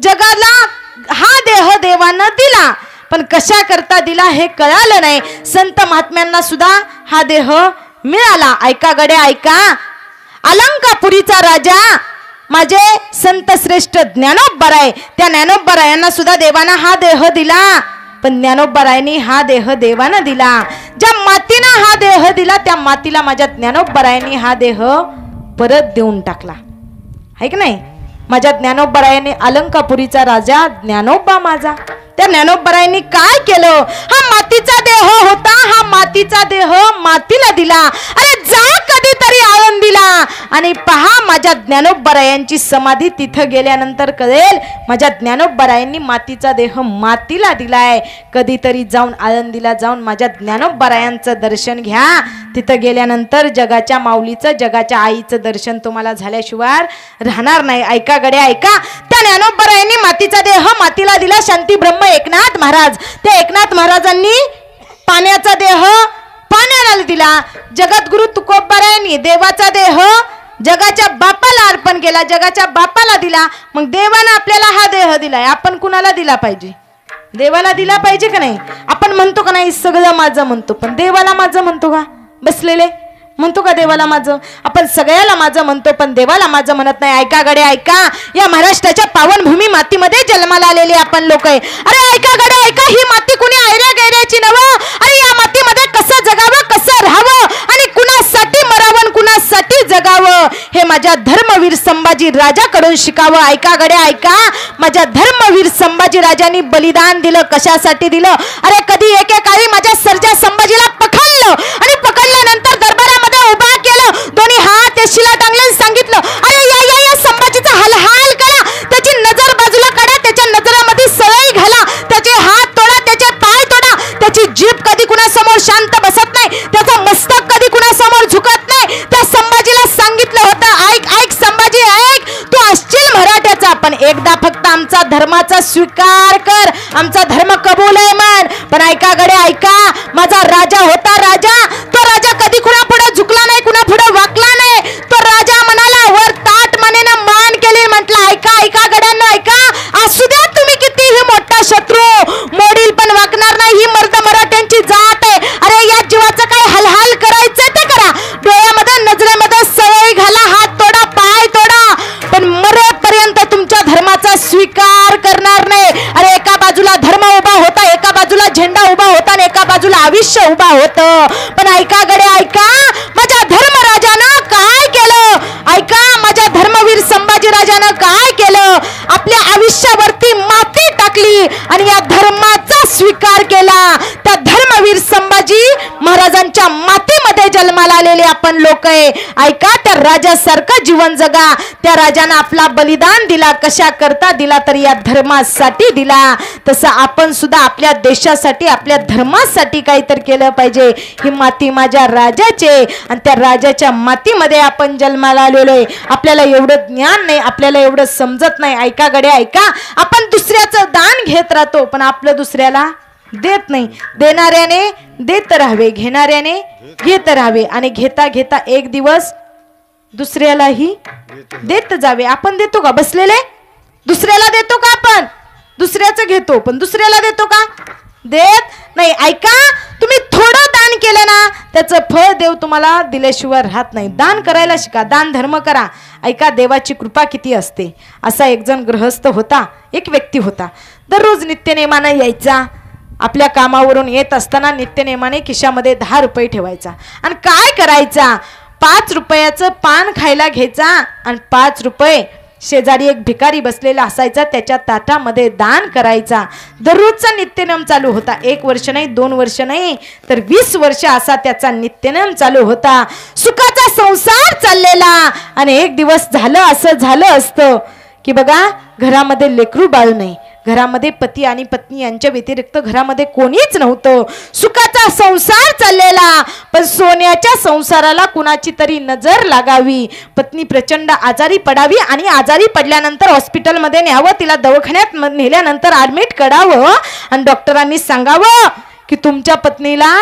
जगाला हा देह देवानं दिला, पण कशा करता दिला हे कळालं नाही. संत महात्म्यांना सुद्धा हा देह मिळाला. ऐका गडे ऐका, अलंकापुरीचा राजा माझे संत श्रेष्ठ ज्ञानोबराय, त्या ज्ञानोबरायांना सुद्धा देवानं हा देह दिला, पण ज्ञानोबरायांनी हा देह देवानं दिला. ज्या मातीनं हा देह दिला त्या मातीला माझ्या ज्ञानोबरायांनी हा देह परत देऊन टाकला. आहे की नाही? माझ्या ज्ञानोबरायांनी अलंकापुरीचा राजा ज्ञानोबा माझा, त्या ज्ञानोबरायांनी काय केलं? हा मातीचा देह होता, हा मातीचा देह मातीला दिला. अरे जा कधीतरी आळंदीला आणि पहा, माझ्या ज्ञानोबरायांची समाधी तिथं गेल्यानंतर कळेल माझ्या ज्ञानोबरायांनी मातीचा देह मातीला दिलाय. कधीतरी जाऊन आळंदीला जाऊन माझ्या ज्ञानोबरायांचं दर्शन घ्या. तिथं गेल्यानंतर जगाच्या माऊलीचं, जगाच्या आईचं दर्शन तुम्हाला झाल्याशिवाय राहणार नाही. ऐका गडे ऐका, त्या ज्ञानोबरायांनी मातीचा देह मातीला दिला. शांती ब्रह्म एकनाथ महाराज, त्या एकनाथ महाराजांनी पाण्याचा देह पाण्याला दिला. जगद्गुरु तुकोबरायांनी देवाचा देह जगाच्या बापाला अर्पण केला, जगाच्या बापाला दिला. मग देवानं आपल्याला हा देह दिलाय, आपण कुणाला दिला पाहिजे? देवाला दिला पाहिजे का नाही? आपण म्हणतो का नाही सगळं माझं म्हणतो, पण देवाला माझं म्हणतो का? बसलेले म्हणतो का देवाला माझं? आपण सगळ्याला माझं म्हणतो, पण देवाला माझं म्हणत नाही. ऐका गडे ऐका, या महाराष्ट्राच्या पावनभूमी मातीमध्ये जन्माला आलेले आपण लोक आहे. अरे ऐका गडे ऐका, ही माती कुणी आयऱ्या गैऱ्याची नवं. अरे या मातीमध्ये कसं जगावं, कसं राहावं, आणि कुणासाठी मरावं, कुणासाठी जगावं, हे माझ्या धर्मवीर संभाजी राजाकडून शिकावं. ऐका गडे ऐका, माझ्या धर्मवीर संभाजी राजांनी बलिदान दिलं. कशासाठी दिलं? अरे कधी एकेकाळी माझ्या सर्जा संभाजीला पकडलं आणि पकडल्यानंतर दरबारामध्ये उभा केलं, दोन्ही हात शिला टांगले, सांगितलं अरे या या या संभाजीचा हालहाल करा, त्याची नजर बाजूला काढा, त्याच्या नजरामध्ये सळई घाला, त्याचे हात तोडा, त्याचे पाय तोडा, त्याची जीभ कधी कुणासमोर शांत बसत नाही, त्याचं मस्तक कधी कुणासमोर झुकत नाही. त्या संभाजीला सांगितलं होतं, ऐक ऐक संभाजी ऐक, तू असशील मराठ्याचा, पण एकदा फक्त आमचा धर्माचा स्वीकार कर, आमचा धर्म कबूल आहे म्हण. पण ऐका गडे ऐका, माझा राजा होता राजा, तो राजा कधी कुणा पुढे झुकला नाही, कुणा पुढे वाकला नाही. तो राजा म्हणाला वर ताट मानेनं मान केली. म्हटलं ऐका ऐका गड्यांनो ऐका, असू द्या तुम्ही कितीही मोठा शत्रू, मोडील पण वाकणार नाही. ही मर्द मराठ्यांची जात आहे. अरे या जीवाचं काय हलहाल करायचं ते करा, डोळ्यामध्ये नजरेमध्ये सवय घाला, हात तोडा, पाय तोडा, पण मरेपर्यंत तुमच्या धर्माचा स्वीकार करणार नाही. अरे एका बाजूला धर्म उभा होता, एका बाजूला झेंडा उभा होता, आणि एका बाजूला आयुष्य उभा होतं. पण ऐका गडे ऐका, माझ्या धर्मराजानं काय केलं? ऐका, माझ्या धर्मवीर संभाजी राजानं काय केलं? आपल्या आयुष्यावरती माती टाकली आणि या धर्माचा स्वीकार केला. त्या धर्मवीर संभाजी महाराजांच्या मातीमध्ये जन्माला आलेले आपण लोक आहे. ऐका, त्या राजासारखं जीवन जगा. त्या राजानं आपला बलिदान दिला, कशा करता दिला तर या धर्मासाठी दिला. तसं आपण सुद्धा आपल्या देशासाठी, आपल्या धर्मासाठी काहीतरी केलं पाहिजे. ही माती माझ्या राजाचे आणि त्या राजाच्या मातीमध्ये आपण जन्माला आलेलो आहे. आपल्याला एवढं ज्ञान नाही, आपल्याला एवढं समजत नाही. ऐका गड्या ऐका, आपण दुसऱ्याचं दान घेत राहतो पण आपलं दुसऱ्याला देत नाही. देणाऱ्याने देत राहावे, घेणाऱ्याने घेत राहावे आणि घेता घेता एक दिवस दुसऱ्यालाही देत जावे. आपण देतो का बसलेले? दुसऱ्याला देतो का? आपण दुसऱ्याचं घेतो पण दुसऱ्याला देतो का? देत नाही. ऐका, तुम्ही थोडं दान केलं ना त्याचं फळ देव तुम्हाला दिल्याशिवाय राहत नाही. दान करायला शिका, दान धर्म करा. ऐका, देवाची कृपा किती असते. असा एक जण गृहस्थ होता, एक व्यक्ती होता. दररोज नित्यनेमानं यायचा, आपल्या कामावरून येत असताना नित्यनेमाने खिशामध्ये 10 रुपये ठेवायचा आणि काय करायचा, 5 रुपयाचं पान खायला घ्यायचा आणि 5 रुपये शेजारी एक भिकारी बसलेला असायचा त्याच्या ताटामध्ये दान करायचा. दररोजचा नित्यनेम चालू होता. 1 वर्ष नाही, 2 वर्ष नाही तर 20 वर्ष असा त्याचा नित्यनेम चालू होता. सुखाचा संसार चाललेला आणि एक दिवस असं झालं असतं की बघा, घरामध्ये लेकरू बाळ नाही, घरामध्ये पती आणि पत्नी यांच्या व्यतिरिक्त घरामध्ये कोणीच नव्हतं. सुखाचा संसार चाललेला पण सोन्याच्या संसाराला कुणाची तरी नजर लागावी. पत्नी प्रचंड आजारी पडावी आणि आजारी पडल्यानंतर हॉस्पिटलमध्ये न्यावं, तिला दवाखान्यात नेल्यानंतर ऍडमिट करावं आणि डॉक्टरांनी सांगावं की तुमच्या पत्नीला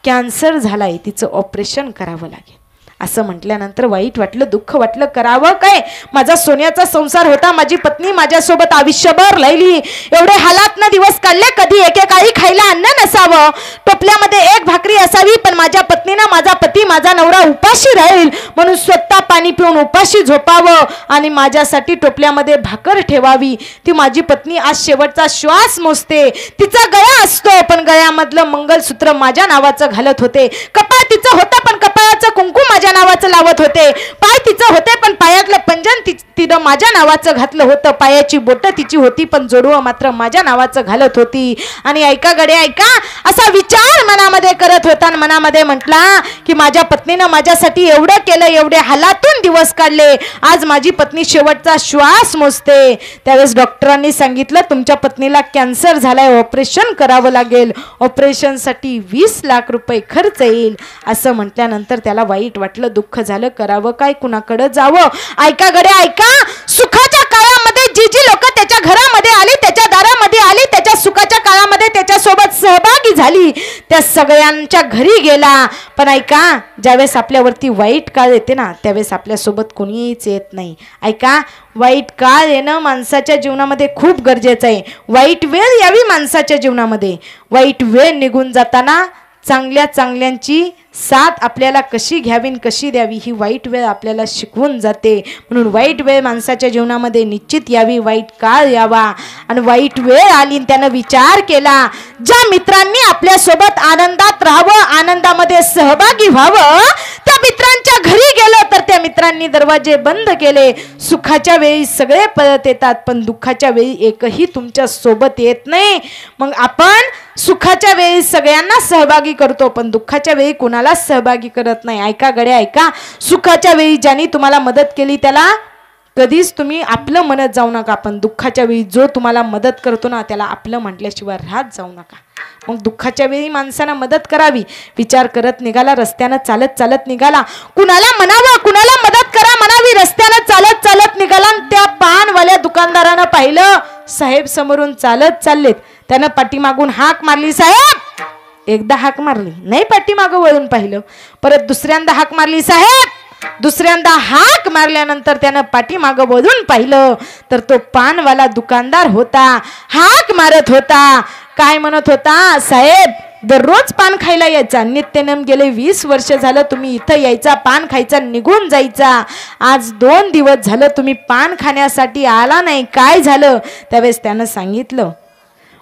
कॅन्सर झालाय, तिचं ऑपरेशन करावं लागेल. असं म्हटल्यानंतर वाईट वाटलं, दुःख वाटलं. करावं काय? माझा सोन्याचा संसार होता, माझी पत्नी माझ्यासोबत आयुष्यभर राहिली, एवढे हालातनं दिवस काढले, कधी एकेकाळी खायला अन्न नसावं, टोपल्यामध्ये 1 भाकरी असावी, पण माझ्या पत्नीनं, माझा पती, माझा नवरा उपाशी राहील म्हणून स्वतः पाणी पिऊन उपाशी झोपावं आणि माझ्यासाठी टोपल्यामध्ये भाकर ठेवावी. ती माझी पत्नी आज शेवटचा श्वास मोजते. तिचा गळा असतो पण गळ्यामधलं मंगलसूत्र माझ्या नावाचं घालत होते, कपाळ तिचं होतं पण कपाळाचं कुंकू माझ्या नावाचं लावत होते, पाय तिचं होते पण पायातलं पंजन तिनं माझ्या नावाचं घातलं होतं, पायाची बोटं तिची होती पण जोडवं मात्र माझ्या नावाचं घालत होती. आणि ऐका गडे ऐका, असा विचार मनामध्ये करत होता आणि मनामध्ये म्हटला की माझ्या पत्नीनं माझ्यासाठी एवढं केलं, एवढे हालातून दिवस काढले, आज माझी पत्नी शेवटचा श्वास मोजते. त्यावेळेस डॉक्टरांनी सांगितलं तुमच्या पत्नीला कॅन्सर झालाय, ऑपरेशन करावं लागेल, ऑपरेशनसाठी 20 लाख रुपये खर्च येईल. असं म्हटल्यानंतर त्याला वाईट वाटलं, दुःख झालं. करावं काय, कुणाकडे जावं? ऐका गडे ऐका, सुखाच्या काळामध्ये जी जी लोक त्याच्या घरामध्ये आली, त्याच्या दारामध्ये आली, त्याच्या सुखाच्या काळामध्ये त्याच्यासोबत सहभागी झाली, त्या सगळ्यांच्या घरी गेला. पण ऐका, ज्यावेळेस आपल्यावरती वाईट काळ येते ना त्यावेळेस आपल्यासोबत कोणीच येत नाही. ऐका, वाईट काळ येणं माणसाच्या जीवनामध्ये खूप गरजेचं आहे. वाईट वेळ यावी माणसाच्या जीवनामध्ये. वाईट वेळ निघून जाताना चांगल्या चांगल्यांची साथ आपल्याला कशी घ्यावी कशी द्यावी ही वाईट वेळ आपल्याला शिकवून जाते. म्हणून वाईट वेळ माणसाच्या जीवनामध्ये निश्चित यावी, वाईट काळ यावा. आणि वाईट वेळ आली त्यानं विचार केला, ज्या मित्रांनी आपल्यासोबत आनंदात राहावं, आनंदामध्ये सहभागी व्हावं, त्या मित्रांच्या घरी गेलं तर त्या मित्रांनी दरवाजे बंद केले. सुखाच्या वेळी सगळे परत येतात पण दुःखाच्या वेळी एकही तुमच्या सोबत येत नाही. मग आपण सुखाच्या वेळी सगळ्यांना सहभागी करतो पण दुःखाच्या वेळी कोणाला सहभागी करत नाही. ऐका गडे ऐका, सुखाच्या वेळी ज्यांनी तुम्हाला मदत केली त्याला कधीच तुम्ही आपलं म्हणत जाऊ नका, पण दुःखाच्या वेळी जो तुम्हाला मदत करतो ना त्याला आपलं म्हटल्याशिवाय राहत जाऊ नका. मग दुःखाच्या वेळी माणसानं मदत करावी. विचार करत निघाला, रस्त्यानं चालत चालत निघाला. कुणाला म्हणावं, कुणाला मदत करा म्हणावी, रस्त्यानं चालत चालत निघाला. त्या पानवाल्या दुकानदारानं पाहिलं साहेब समोरून चालत चाललेत. त्यानं पाठीमागून हाक मारली, साहेब. एकदा हाक मारली, नाही पाठीमागं वळून पाहिलं. परत दुसऱ्यांदा हाक मारली, साहेब. दुसऱ्यांदा हाक मारल्यानंतर त्यानं पाठीमागं वळून पाहिलं तर तो पानवाला दुकानदार होता. हाक मारत होता, काय म्हणत होता, साहेब दररोज पान खायला यायचा, नित्यनेम गेले 20 वर्ष झालं तुम्ही इथं यायचा, पान खायचा, निघून जायचा. आज 2 दिवस झालं तुम्ही पान खाण्यासाठी आला नाही, काय झालं? त्यावेळेस त्यानं सांगितलं,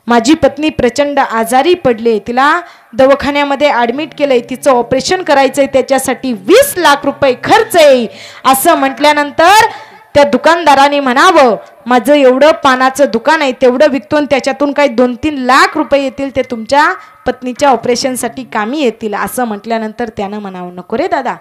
माझी पत्नी प्रचंड आजारी पडले, तिला दवाखान्यामध्ये ॲडमिट केलंय, तिचं ऑपरेशन करायचंय, त्याच्यासाठी 20 लाख रुपये खर्च आहे. असं म्हटल्यानंतर त्या दुकानदाराने म्हणावं, माझं एवढं पानाचं दुकान आहे, तेवढं विकतो त्याच्यातून काही 2-3 लाख रुपये येतील, ते तुमच्या पत्नीच्या ऑपरेशनसाठी कामी येतील. असं म्हटल्यानंतर त्यानं म्हणावं, नको रे दादा,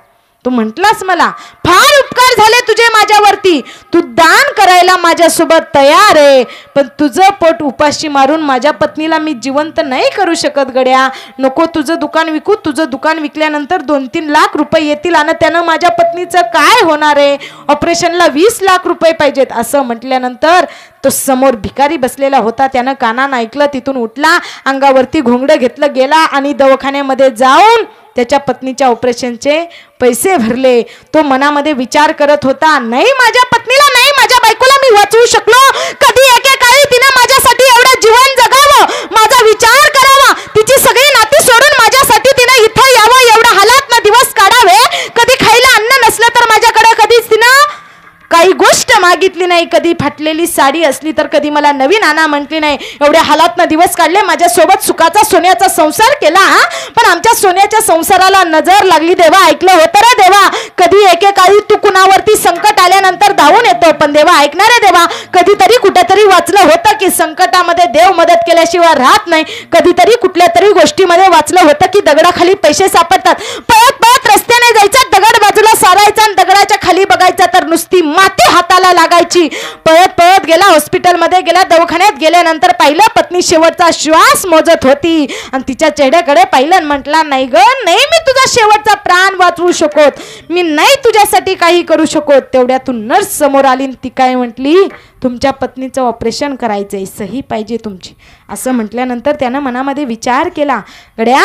तू म्हटलास मला फार उपकार झाले तुझे माझ्यावरती, तू दान करायला माझ्यासोबत तयार आहे, पण तुझं पोट उपाशी मारून माझ्या पत्नीला मी जिवंत नाही करू शकत गड्या. नको तुझं दुकान विकू, तुझं दुकान विकल्यानंतर 2-3 लाख रुपये येतील आणि त्यानं माझ्या पत्नीचं काय होणार आहे, ऑपरेशनला 20 लाख रुपये पाहिजेत. असं म्हटल्यानंतर तो समोर भिकारी बसलेला होता, त्यानं कानानं ऐकलं, तिथून उठला, अंगावरती घोंगडं घेतलं, गेला आणि दवाखान्यामध्ये जाऊन त्याच्या पत्नीच्या ऑपरेशनचे पैसे भरले. तो मनामध्ये विचार करत होता, नाही माझ्या पत्नीला, नाही माझ्या बायकोला मी वाचवू शकलो, कधी एकेकाळी तिने माझ्यासाठी एवढं जीवन जगावं, माझा विचार करावा, तिची सगळी नाती सोडून माझ्यासाठी तिने इथं यावं, एवढं हालात ना दिवस काढावे, कधी खायला अन्न नसलं तर माझ्याकडे कधीच तिनं काही गोष्ट मागितली नाही, कधी फाटलेली साडी असली तर कधी मला नवीन आणा म्हटली नाही, एवढ्या हालातनं दिवस काढले, माझ्यासोबत सुखाचा सोन्याचा संसार केला, पण आमच्या सोन्याच्या संसाराला नजर लागली. देवा ऐकलं होतं रे देवा, कधी एकेकाळी तू कुणावरती संकट आल्यानंतर धावून येतो, पण देवा ऐकणारे देवा, कधीतरी कुठेतरी वाचलं होतं की संकटामध्ये देव मदत केल्याशिवाय राहत नाही, कधीतरी कुठल्या तरी गोष्टीमध्ये वाचलं होतं की दगडाखाली पैसे सापडतात, पळत पळत रस्त्याने जायचं, दगड बाजूला सारायचा आणि दगडाच्या खाली बघायचा तर नुसती माती हाताला लागायची. पळत पळत गेला, हॉस्पिटलमध्ये गेला, दवाखान्यात गेल्यानंतर पाहिलं पत्नी शेवटचा श्वास मोजत होती आणि तिच्या चेहऱ्याकडे पाहिलं आणि म्हटला, नाही ग नाही, मी तुझा शेवटचा प्राण वाचवू शकत, मी नाही तुझ्यासाठी काही करू शकत. तेवढ्यातून नर्स समोर आली, ती काय म्हटली, तुमच्या पत्नीचं ऑपरेशन करायचंय, सही पाहिजे तुमची. असं म्हटल्यानंतर त्यानं मनामध्ये विचार केला, गड्या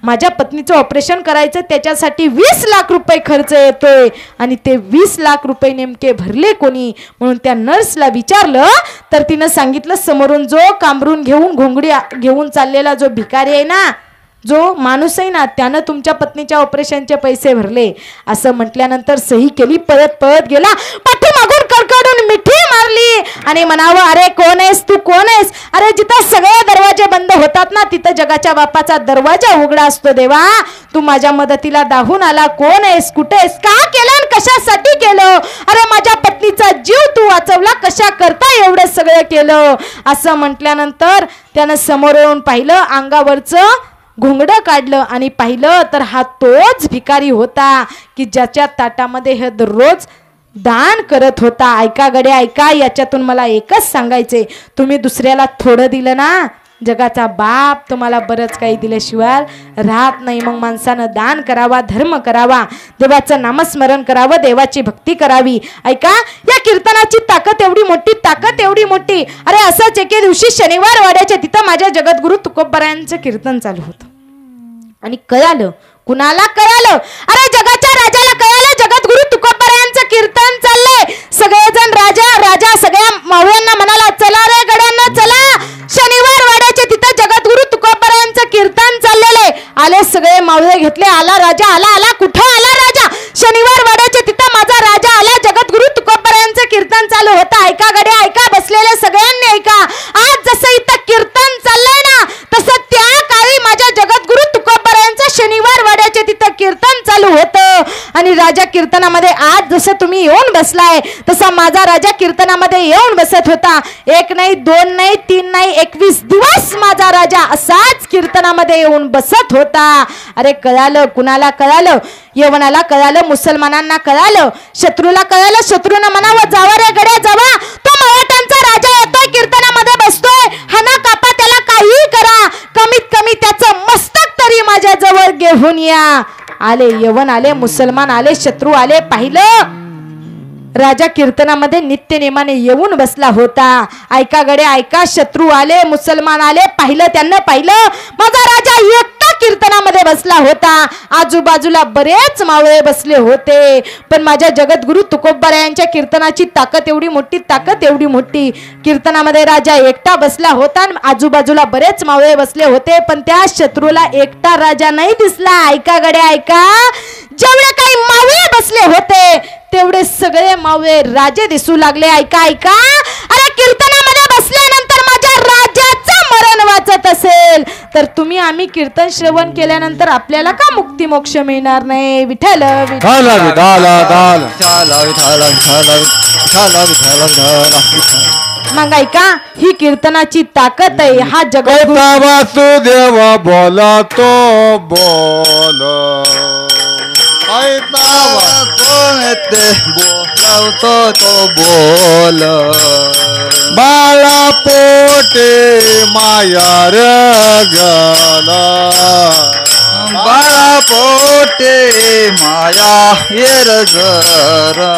माझ्या पत्नीचं ऑपरेशन करायचं, त्याच्यासाठी 20 लाख रुपये खर्च येतोय आणि ते 20 लाख रुपये नेमके भरले कोणी. म्हणून त्या नर्सला विचारलं तर तिनं सांगितलं, समोरून जो कांबरून घेऊन घोंगडी घेऊन चाललेला जो भिकारी आहे ना, जो माणूस आहे ना, त्यानं तुमच्या पत्नीच्या ऑपरेशनचे पैसे भरले. असं म्हटल्यानंतर सही केली, पळत पळत गेला, पाठीमागून कडकडून मिठी मारली आणि म्हणावं, अरे कोण आहेस तू, कोण आहेस, अरे जिथं सगळे दरवाजे बंद होतात ना तिथं जगाच्या बापाचा दरवाजा उघडा असतो, देवा तू माझ्या मदतीला धावून आला, कोण आहेस, कुठे आहेस, का केलं आणि कशासाठी केलं, अरे माझ्या पत्नीचा जीव तू वाचवला, कशा करता एवढं सगळं केलं. असं म्हटल्यानंतर त्यानं समोर येऊन पाहिलं, अंगावरचं घोंगडं काढलं आणि पाहिलं तर हा तोच भिकारी होता की ज्याच्या ताटामध्ये हे दररोज दान करत होता. ऐका गडे ऐका, याच्यातून मला एकच सांगायचे, तुम्ही दुसऱ्याला थोडं दिलं ना, जगाचा बाप तुम्हाला बरंच काही दिल्याशिवाय राहत नाही. मग माणसानं दान करावा, धर्म करावा, देवाचं नामस्मरण करावं, देवाची भक्ती करावी. ऐका, या कीर्तनाची ताकद एवढी मोठी, ताकद एवढी मोठी. अरे असंच एके दिवशी शनिवार वाड्याच्या तिथं माझ्या जगद्गुरु तुकोबरायांचं कीर्तन चालू होतं आणि कळालं, कुणाला कळालं, अरे जगाच्या राजाला कळालं, जगद्गुरु तुकोबरायांचं कीर्तन चाललंय. सगळेजण राजा सगळ्या मावळ्यांना म्हणाला, चला रे गड्यांना चला, शनिवार वाड्याच्या तिथं जगद्गुरु तुकोबरायांचं कीर्तन चाललेलं आहे. आले सगळे मावळे घेतले, आला राजा, आला कुठं आला राजा, शनिवार वाड्याच्या तिथं माझा राजा आला, जगद्गुरु तुकोबरायांचं कीर्तन चालू होतं. ऐका गड्या ऐका, बसलेले सगळ्यांनी ऐका, आज जसं इथं कीर्तन चाललंय ना, तसं त्या काळी माझ्या जगद्गुरु तुकोबरायांचं शनिवार वाड्याच्या तिथं कीर्तन चालू होतं आणि राजा कीर्तनामध्ये आज जसं तुम्ही येऊन बसलाय तसा माझा राजा कीर्तनामध्ये येऊन बसत होता. 1 नाही 2 नाही 3 नाही 21 दिवस माझा राजा असाच कीर्तनामध्ये येऊन बसत होता. अरे कळालं, कुणाला कळालं, यवनाला कळालं, मुसलमानांना कळालं, शत्रूला कळालं, शत्रूनं म्हणावं, जावा रे गड्या जावा, तो मराठ्यांचा राजा येतोय, कीर्तनामध्ये बसतोय, हाना कापा, त्याला काही करा, कमीत कमी त्याचं मस्तक तरी माझ्या जवळ घेऊन या. आले यवन आले, मुसलमान आले, शत्रू आले, पाहिलं राजा कीर्तनामध्ये नित्य नेमाने येऊन बसला होता. ऐका गडे ऐका, शत्रू आले, मुसलमान आले, पाहिलं, त्यांना पाहिलं माझा राजा एकटा कीर्तनामध्ये बसला होता. आजूबाजूला बरेच मावळे बसले होते, पण माझ्या जगद्गुरु तुकोबरायांच्या कीर्तनाची ताकद एवढी मोठी, ताकद एवढी मोठी, कीर्तनामध्ये राजा एकटा बसला होता, आजूबाजूला बरेच मावळे बसले होते, पण त्या शत्रूला एकटा राजा नाही दिसला. ऐका गडे ऐका, जेवढे काही मावळे बसले होते तेवढे सगळे मावळे राजे दिसू लागले. ऐका ऐका, अरे कीर्तनामध्ये बसल्यानंतर माझ्या राजाचं मरण वाचत असेल तर तुम्ही आम्ही कीर्तन श्रवण केल्यानंतर आपल्याला का मुक्ती मोक्ष मिळणार नाही. विठ्ठल मग ऐका, ही कीर्तनाची ताकद आहे. हा जगद्गुरु वासुदेव बोला तो बोल, ऐकावा कोण ते बोलवतो तो बोल बाळा पोटे माया र गेला बाळा पोटे माया येर जरा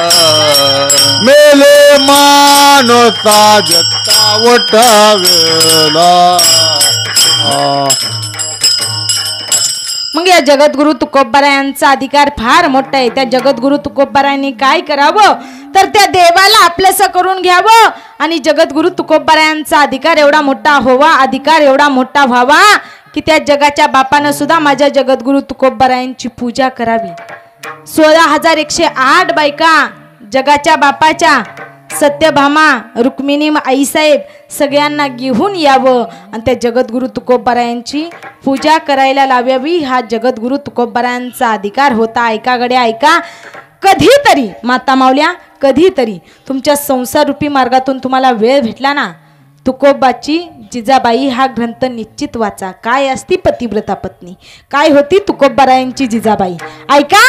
मेले मानसा जत्ता उठावेला मग या जगद्गुरु तुकोबरा यांचा अधिकार फार मोठा आहे. त्या जगद्गुरु तुकोबरायांनी काय करावं तर त्या देवाला आपलंसं करून घ्यावं आणि जगद्गुरु तुकोबरा यांचा अधिकार एवढा मोठा व्हावा, अधिकार एवढा मोठा व्हावा की त्या जगाच्या बापानं सुद्धा माझ्या जगद्गुरु तुकोबरायांची पूजा करावी. 16,108 बायका जगाच्या बापाच्या सत्यभामा रुक्मिणी आईसाहेब सगळ्यांना घेऊन यावं आणि त्या जगद्गुरु तुकोबरायांची पूजा करायला लावावी. हा जगद्गुरु तुकोबरायांचा अधिकार होता. ऐका गड्या ऐका, कधीतरी माता माऊल्या कधीतरी तुमच्या संसार रूपी मार्गातून तुम्हाला वेळ भेटला ना, तुकोबाची जिजाबाई हा ग्रंथ निश्चित वाचा. काय असती पतिव्रता पत्नी, काय होती तुकोबरायांची जिजाबाई. ऐका,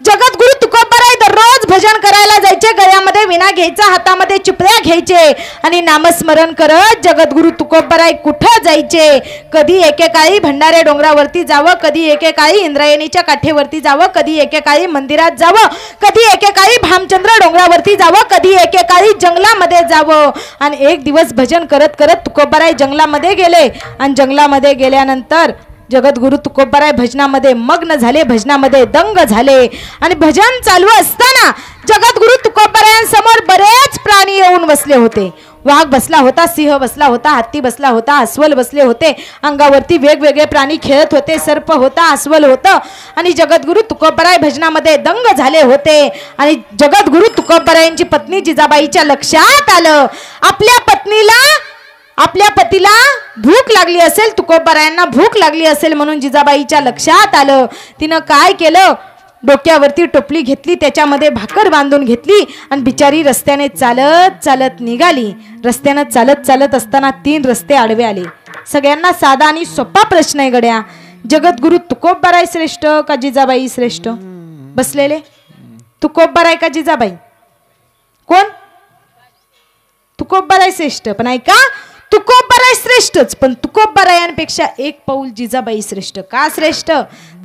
जगद्गुरु तुकोबराय दररोज भजन करायला जायचे, गळ्यामध्ये विणा घ्यायचा, हातामध्ये चिपळ्या घ्यायचे आणि नामस्मरण करत जगद्गुरु तुकोबराय कुठं जायचे. कधी एकेकाळी भंडारे डोंगरावरती जावं, कधी एकेकाळी इंद्रायणीच्या काठेवरती जावं, कधी एकेकाळी मंदिरात जावं, कधी एकेकाळी भामचंद्र डोंगरावरती जावं, कधी एकेकाळी जंगलामध्ये जावं. आणि एक दिवस भजन करत करत तुकोबराय जंगलामध्ये गेले आणि जंगलामध्ये गेल्यानंतर जगद्गुरु तुकोबराय भजनामध्ये मग्न झाले, भजनामध्ये दंग झाले. आणि भजन चालू असताना जगद्गुरु तुकोबरायांसमोर बरेच प्राणी येऊन बसले होते. वाघ बसला होता, सिंह बसला होता, हत्ती बसला होता, अस्वल बसले होते, अंगावरती वेगवेगळे प्राणी खेळत होते, सर्प होता, अस्वल होतं. आणि जगद्गुरु तुकोबराय भजनामध्ये दंग झाले होते. आणि जगद्गुरु तुकोबरायांची पत्नी जिजाबाईच्या लक्षात आलं, आपल्या पतीला भूक लागली असेल, तुकोबरायांना भूक लागली असेल म्हणून जिजाबाईच्या लक्षात आलं. तिनं काय केलं, डोक्यावरती टोपली घेतली, त्याच्यामध्ये भाकर बांधून घेतली आणि बिचारी रस्त्याने चालत चालत निघाली. रस्त्यानं चालत चालत असताना 3 रस्ते आडवे आले. सगळ्यांना साधा आणि सोपा प्रश्न आहे गड्या, जगद्गुरु तुकोबराय श्रेष्ठ का जिजाबाई श्रेष्ठ? बसलेले तुकोबराय का जिजाबाई? कोण? तुकोबराय श्रेष्ठ. पण ऐका, तुकोबराय श्रेष्ठच, पण तुकोबरायांपेक्षा एक पाऊल जिजाबाई श्रेष्ठ. का श्रेष्ठ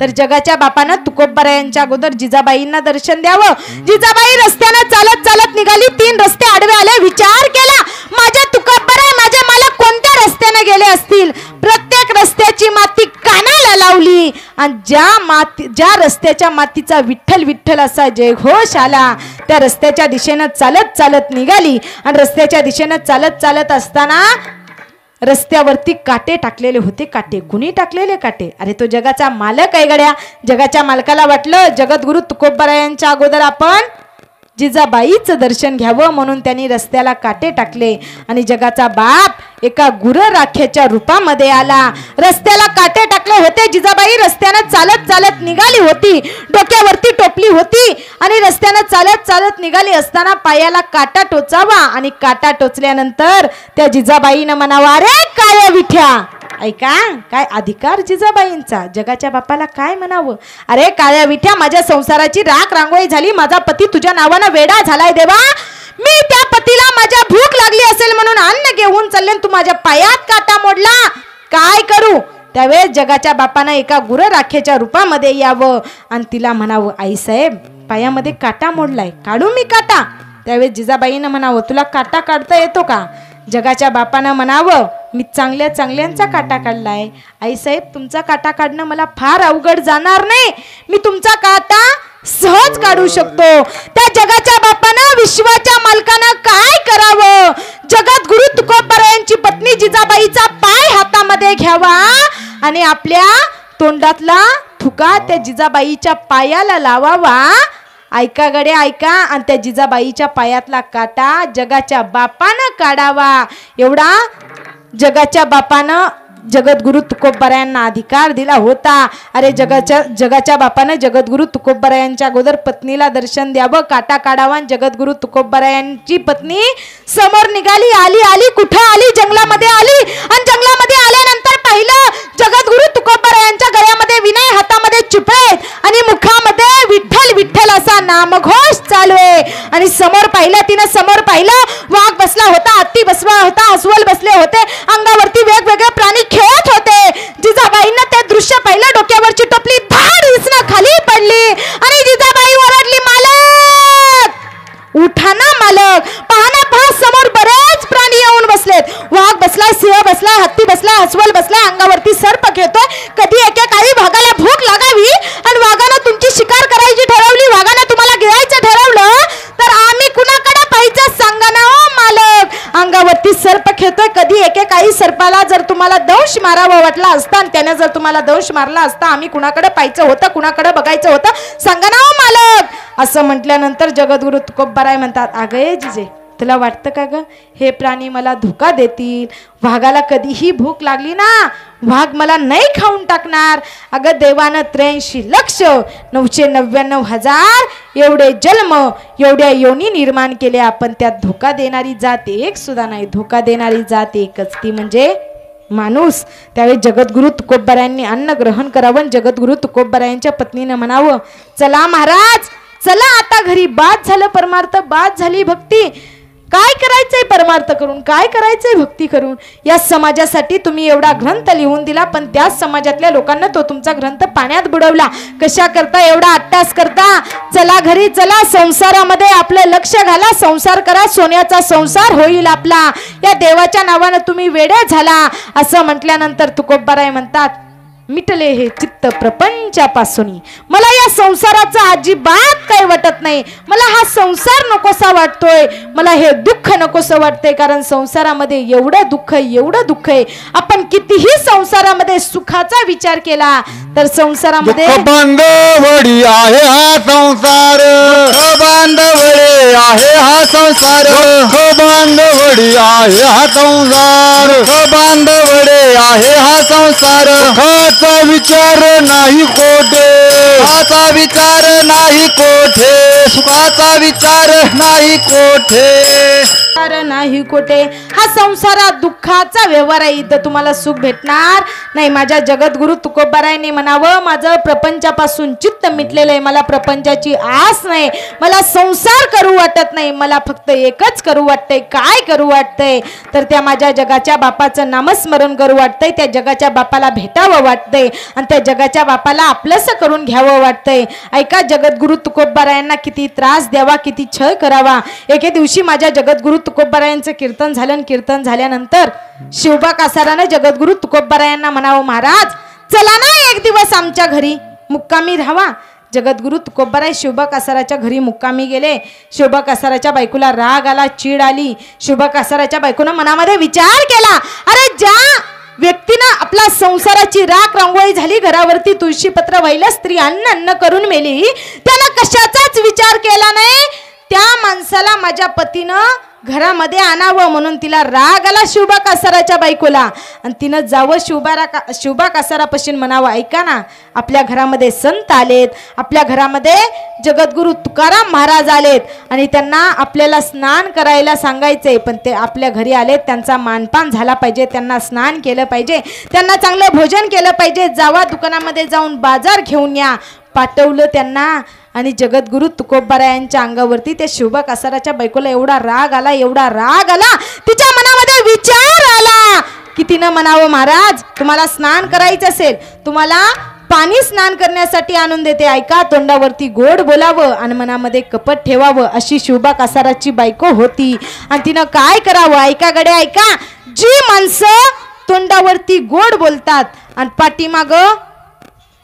तर जगाच्या बापानं तुकोबरायांच्या अगोदर जिजाबाईंना दर्शन द्यावं. जिजाबाई रस्त्यानं चालत चालत निघाली, 3 रस्ते आडवे आले. विचार केला, माझ्या तुकोबराय माझे मालक कोणत्या रस्त्याने गेले असतील. प्रत्येक रस्त्याची माती कानाला लावली आणि ज्या रस्त्याच्या मातीचा विठ्ठल विठ्ठल असा जयघोष आला, त्या रस्त्याच्या दिशेनं चालत चालत निघाली. आणि रस्त्याच्या दिशेनं चालत चालत असताना रस्त्यावरती काटे टाकलेले होते. काटे कुणी टाकलेले काटे? अरे तो जगाचा मालक आहे गड्या. जगाच्या मालकाला वाटलं जगद्गुरु तुकोबरायांच्या अगोदर आपण जिजाबाईचं दर्शन घ्यावं म्हणून त्यांनी रस्त्याला काटे टाकले. आणि जगाचा बाप एका गुरराख्याच्या रूपामध्ये आला, रस्त्याला काटे टाकले होते. जिजाबाई रस्त्यानं चालत चालत निघाली होती, डोक्यावरती टोपली होती आणि रस्त्यानं चालत चालत निघाली असताना पायाला काटा टोचावा आणि काटा टोचल्यानंतर त्या जिजाबाईनं म्हणावं, अरे काय विठ्या. ऐका, काय अधिकार जिजाबाईंचा. जगाच्या बापाला काय म्हणावं, अरे काळ्या विठ्या, माझ्या संसाराची राख रांगोळी झाली, माझा पती तुझ्या नावानं वेडा झालाय देवा. मी त्या पतीला माझ्या भूक लागली असेल म्हणून अन्न घेऊन चालले, तू माझ्या पायात काटा मोडला, काय करू. त्यावेळेस जगाच्या बापानं एका गुरराख्याच्या रूपामध्ये यावं आणि तिला म्हणावं, आईसाहेब पायामध्ये काटा मोडलाय, काढू मी काटा. त्यावेळेस जिजाबाईनं म्हणावं, तुला काटा काढता येतो का? जगाच्या बापानं म्हणावं, मी चांगल्या चांगल्यांचा काटा काढलाय. आईसाहेब तुमचा काटा काढणं मला फार अवघड जाणार नाही, मी तुमचा काटा सहज काढू शकतो. त्या जगाच्या बापानं विश्वाच्या मालकानं काय करावं, जगद्गुरु तुकोबरायांची पत्नी जिजाबाईचा पाय हातामध्ये घ्यावा आणि आपल्या तोंडातला थुका त्या जिजाबाईच्या पायाला लावावा. ऐका गडे ऐका, आणि त्या जिजाबाईच्या पायातला काटा जगाच्या बापानं काढावा. एवढा जगाच्या बापानं जगद्गुरु तुकोबरायांना अधिकार दिला होता. अरे जगाच्या बापानं जगद्गुरु तुकोबरायांच्या अगोदर पत्नीला दर्शन द्यावं, काटा काढावा. जगद्गुरु तुकोबरायांची पत्नी समोर निघाली, आली कुठं आली, जंगलामध्ये आली. आणि जंगलामध्ये आल्यानंतर पाहिलं जगद्गुरु तुकोबरायांच्या गळ्यामध्ये विनय, हातामध्ये चिपळे आणि मुखामध्ये विठ्ठल बसला, हत्ती बसला, अस्वल बसला, अंगावरती सर्प खेळतोय. कधी एकेकाळी वाघाला भूक लागावी आणि वाघानं तुमची शिकार करायची ठरवली, वाघानं तुम्हाला गिळायचं ठरवलं, तर आम्ही कुणाकडे पाहिजे सांगा ना ओ मालक. अंगावरती सर्प खेळतोय. कधी एकेकाळी सर्पाला जर तुम्हाला दंश मारावा वाटला असता आणि त्याने जर तुम्हाला दंश मारला असता, आम्ही कुणाकडे पाहायचं होतं, कुणाकडे बघायचं होतं सांगा ना ओ मालक. असं म्हटल्यानंतर जगद्गुरु तुकोबाराय म्हणतात, अगं जिजे, तुला वाटतं का ग हे प्राणी मला धोका देतील? वाघाला कधीही भूक लागली ना, वाघ मला नाही खाऊन टाकणार. अगं देवानं 83,999,000 एवढे जन्म, एवढ्या योनी निर्माण केल्या, पण त्यात धोका देणारी जात एक सुद्धा नाही. धोका देणारी जात एकच, ती म्हणजे माणूस. त्यावेळी जगद्गुरु तुकोबारायांनी अन्न ग्रहण करावं. जगद्गुरु तुकोबारायांच्या पत्नीनं म्हणावं, चला महाराज चला आता घरी, बाद झालं परमार्थ, बाद झाली भक्ती. काय करायचंय परमार्थ करून, काय करायचंय भक्ती करून? या समाजासाठी तुम्ही एवढा ग्रंथ लिहून दिला, पण त्याच समाजातल्या लोकांना तो तुमचा ग्रंथ पाण्यात बुडवला. कशा करता एवढा अट्टास करता? चला घरी चला, संसारामध्ये आपलं लक्ष घाला, संसार करा, सोन्याचा संसार होईल आपला. या देवाच्या नावानं तुम्ही वेडे झाला. असं म्हटल्यानंतर तुकोबाराय म्हणतात, मिटले हे चित्त प्रपंचापासून. मला या संसाराचा अजिबात काही वाटत नाही. मला हा संसार नकोसा वाटतोय, मला हे दुःख नकोसं वाटतंय, कारण संसारामध्ये एवढं दुःख आहे. आपण कितीही संसारामध्ये सुखाचा विचार केला तर संसारामध्ये बांधवडी आहे हा संसार, बांधवडे आहे हा संसार, बांधवडी आहे हा संसार, बांधवडे आहे हा संसार. सुखाचा विचार नाही कोठे, सुखाचा विचार नाही कोठे, सुखाचा विचार नाही कोठे, नाही कोठे. हा संसारात दुःखाचा व्यवहार आहे, इथं तुम्हाला सुख भेटणार नाही. माझ्या जगद्गुरु तुकोबारायांनी म्हणावं, माझं प्रपंचापासून चित्त मिटलेलं आहे, मला प्रपंचाची आस नाही, मला संसार करू वाटत नाही, मला फक्त एकच करू वाटतंय. काय करू वाटतंय? तर त्या माझ्या जगाच्या बापाचं नामस्मरण करू वाटतंय, त्या जगाच्या बापाला भेटावं वाटतंय आणि त्या जगाच्या बापाला आपलंसं करून घ्यावं वाटतंय. ऐका, जगद्गुरु तुकोबारायांना किती त्रास द्यावा, किती छळ करावा. एके दिवशी माझ्या जगद्गुरु तुकोबारायांचं कीर्तन झालं. कीर्तन झाल्यानंतर शिवबा कासारानं जगद्गुरु तुकोबारायांना म्हणावं, महाराज चला ना एक दिवस आमच्या घरी मुक्कामी राहावा. जगद्गुरु तुकोबाराय शिवबा कासाराच्या घरी मुक्कामी गेले. शिवबा कासाराच्या बायकोला राग आला, चीड आली. शिवबा कासाराच्या बायकोनं मनामध्ये विचार केला, अरे ज्या व्यक्तीनं आपला संसाराची राख रांगोळी झाली, घरावरती तुळशीपत्र वाहिलं, स्त्री अन्न अन्न करून मेली, त्यानं कशाचाच विचार केला नाही. त्या माणसाला माझ्या पतीनं घरामध्ये आणावं म्हणून तिला राग आला शिवबा कासाराच्या बायकोला. आणि तिनं जावं शिवबा कासारापाशी म्हणावं, ऐका ना, आपल्या घरामध्ये संत आलेत, आपल्या घरामध्ये जगद्गुरु तुकाराम महाराज आलेत आणि त्यांना आपल्याला स्नान करायला सांगायचंय, पण ते आपल्या घरी आलेत, त्यांचा मानपान झाला पाहिजे, त्यांना स्नान केलं पाहिजे, त्यांना चांगलं भोजन केलं पाहिजे. जावा दुकानामध्ये जाऊन बाजार घेऊन या. पाठवलं त्यांना आणि जगद्गुरु तुकोबारायांच्या अंगावरती त्या शिवबा कासाराच्या बायकोला एवढा राग आला, एवढा राग आला, तिच्या मनामध्ये विचार आला की तिनं म्हणावं, महाराज तुम्हाला स्नान करायचं असेल, तुम्हाला पाणी स्नान करण्यासाठी आणून देते. ऐका, तोंडावरती गोड बोलावं आणि मनामध्ये कपट ठेवावं, अशी शिवबा कासाराची बायको होती. आणि तिनं काय करावं? ऐका गडे ऐका, जी माणसं तोंडावरती गोड बोलतात आणि पाठीमागं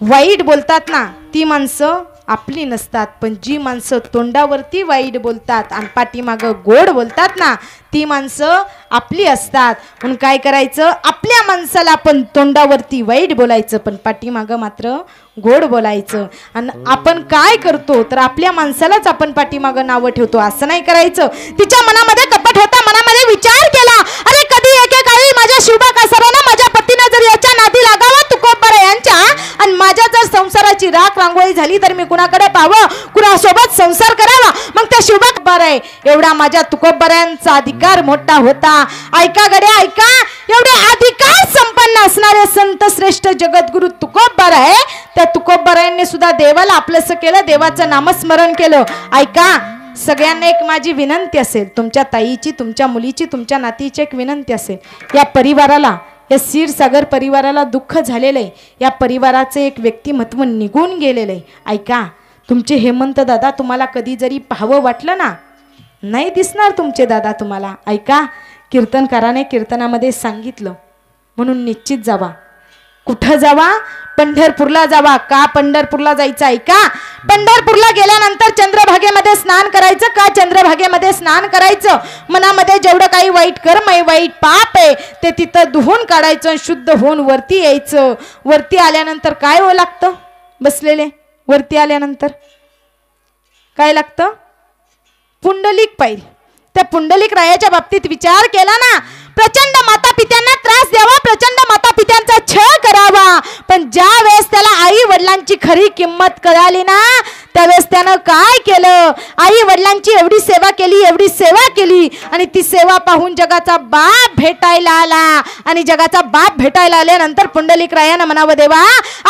वाईट बोलतात ना, ती माणसं आपली नसतात. पण जी माणसं तोंडावरती वाईट बोलतात आणि पाठीमागं गोड बोलतात ना, ती माणसं आपली असतात. म्हणून काय करायचं, आपल्या माणसाला आपण तोंडावरती वाईट बोलायचं, पण पाठीमागं मात्र गोड बोलायचं. आणि आपण काय करतो तर आपल्या माणसालाच आपण पाठीमागं नावं ठेवतो, असं नाही करायचं. तिच्या मनामध्ये कपट होता, मनामध्ये विचार केला, अरे कधी एकेकाळी माझ्या शिवबा कासारानं, माझ्या पतीनं जर याच्या नादी लागावं तुकोबारायांच्या आणि माझ्या जर संसाराची राख रांगोळी झाली तर मी कुणाकडे पाहावं, कुणासोबत संसार करावा. मग त्या शिवबा कासाराय एवढा माझ्या तुकोबारायांचा अधिकार मोठा होता. ऐका गडे ऐका, एवढे अधिकार संपन्न असणारे संत श्रेष्ठ जगद्गुरु तुकोबाराय, त्या तुकोबारायांनी सुद्धा देवाला आपलंसं केलं, देवाचं नामस्मरण केलं. ऐका, सगळ्यांना एक माझी विनंती असेल, तुमच्या ताईची, तुमच्या मुलीची, तुमच्या नातीची एक विनंती असेल, या परिवाराला, या क्षीरसागर परिवाराला दुःख झालेलं आहे, या परिवाराचं एक व्यक्तिमत्व निघून गेलेलं आहे. ऐका, तुमचे हेमंत दादा तुम्हाला कधी जरी पाहावं वाटलं ना, नाही दिसणार तुमचे दादा तुम्हाला. ऐका, कीर्तनकाराने कीर्तनामध्ये सांगितलं, म्हणून निश्चित जावा. कुठं जावा? पंढरपूरला जावा. का पंढरपूरला जायचं आहे का? पंढरपूरला गेल्यानंतर चंद्रभागेमध्ये स्नान करायचं. का चंद्रभागेमध्ये स्नान करायचं? मनामध्ये जेवढं काही वाईट कर्म आहे, वाईट पाप आहे, ते तिथं धुवून काढायचं, शुद्ध होऊन वरती यायचं. वरती आल्यानंतर काय हो लागतं? बसलेले वरती आल्यानंतर काय लागतं? पुंडलिक पाहिजे. त्या पुंडलिक रायाच्या बाबतीत विचार केला ना, प्रचंड माता पित्यांना त्रास द्यावा, प्रचंड माता पित्यांचा छळ करावा, पण ज्या वेळेस त्याला आई वडिलांची खरी किंमत कळाली ना, त्यावेळेस त्यानं काय केलं? आई वडिलांची एवढी सेवा केली, एवढी सेवा केली, आणि ती सेवा पाहून जगाचा बाप भेटायला आला. आणि जगाचा बाप भेटायला आल्यानंतर पुंडलिक रायानं म्हणावं, देवा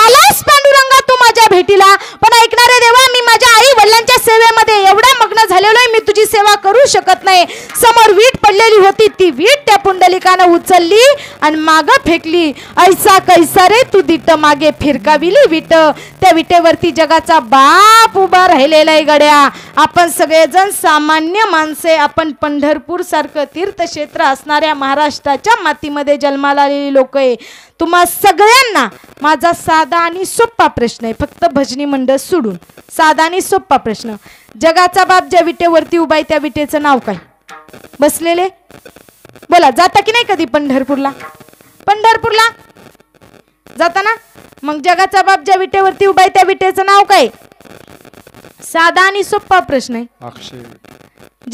आलास पांडुरंगा तू माझ्या भेटीला, पण ऐकणारे देवा, मी माझ्या आई वडिलांच्या सेवेमध्ये एवढा मग्न झालेलो आहे, मी तुझी सेवा करू शकत नाही. समोर वीट पडलेली होती, ती वीट त्या पुंडलिकानं उचलली आणि मागं फेकली. ऐसा कैसा रे तू दिट मागे फिरकाविली विट. त्या विटेवरती जगाचा बाप उभा राहिलेला आहे. गड्या, आपण सगळेजण सामान्य माणसे, आपण पंढरपूर सारखं तीर्थक्षेत्र असणाऱ्या महाराष्ट्राच्या मातीमध्ये जन्माला आलेली लोक आहे. तुम्हा सगळ्यांना माझा साधा आणि सोपा प्रश्न आहे, फक्त भजनी मंडळ सोडून साधा आणि सोपा प्रश्न. जगाचा बाप ज्या विटेवरती उभा आहे त्या विटेचं नाव काय? बसलेले बोला. जाता की नाही कधी पंढरपूरला? पंढरपूरला जाता ना? मग जगाचा बाप ज्या विटेवरती उभा आहे त्या विटेचं नाव काय? साधा आणि सोपा प्रश्न आहे. अक्षय.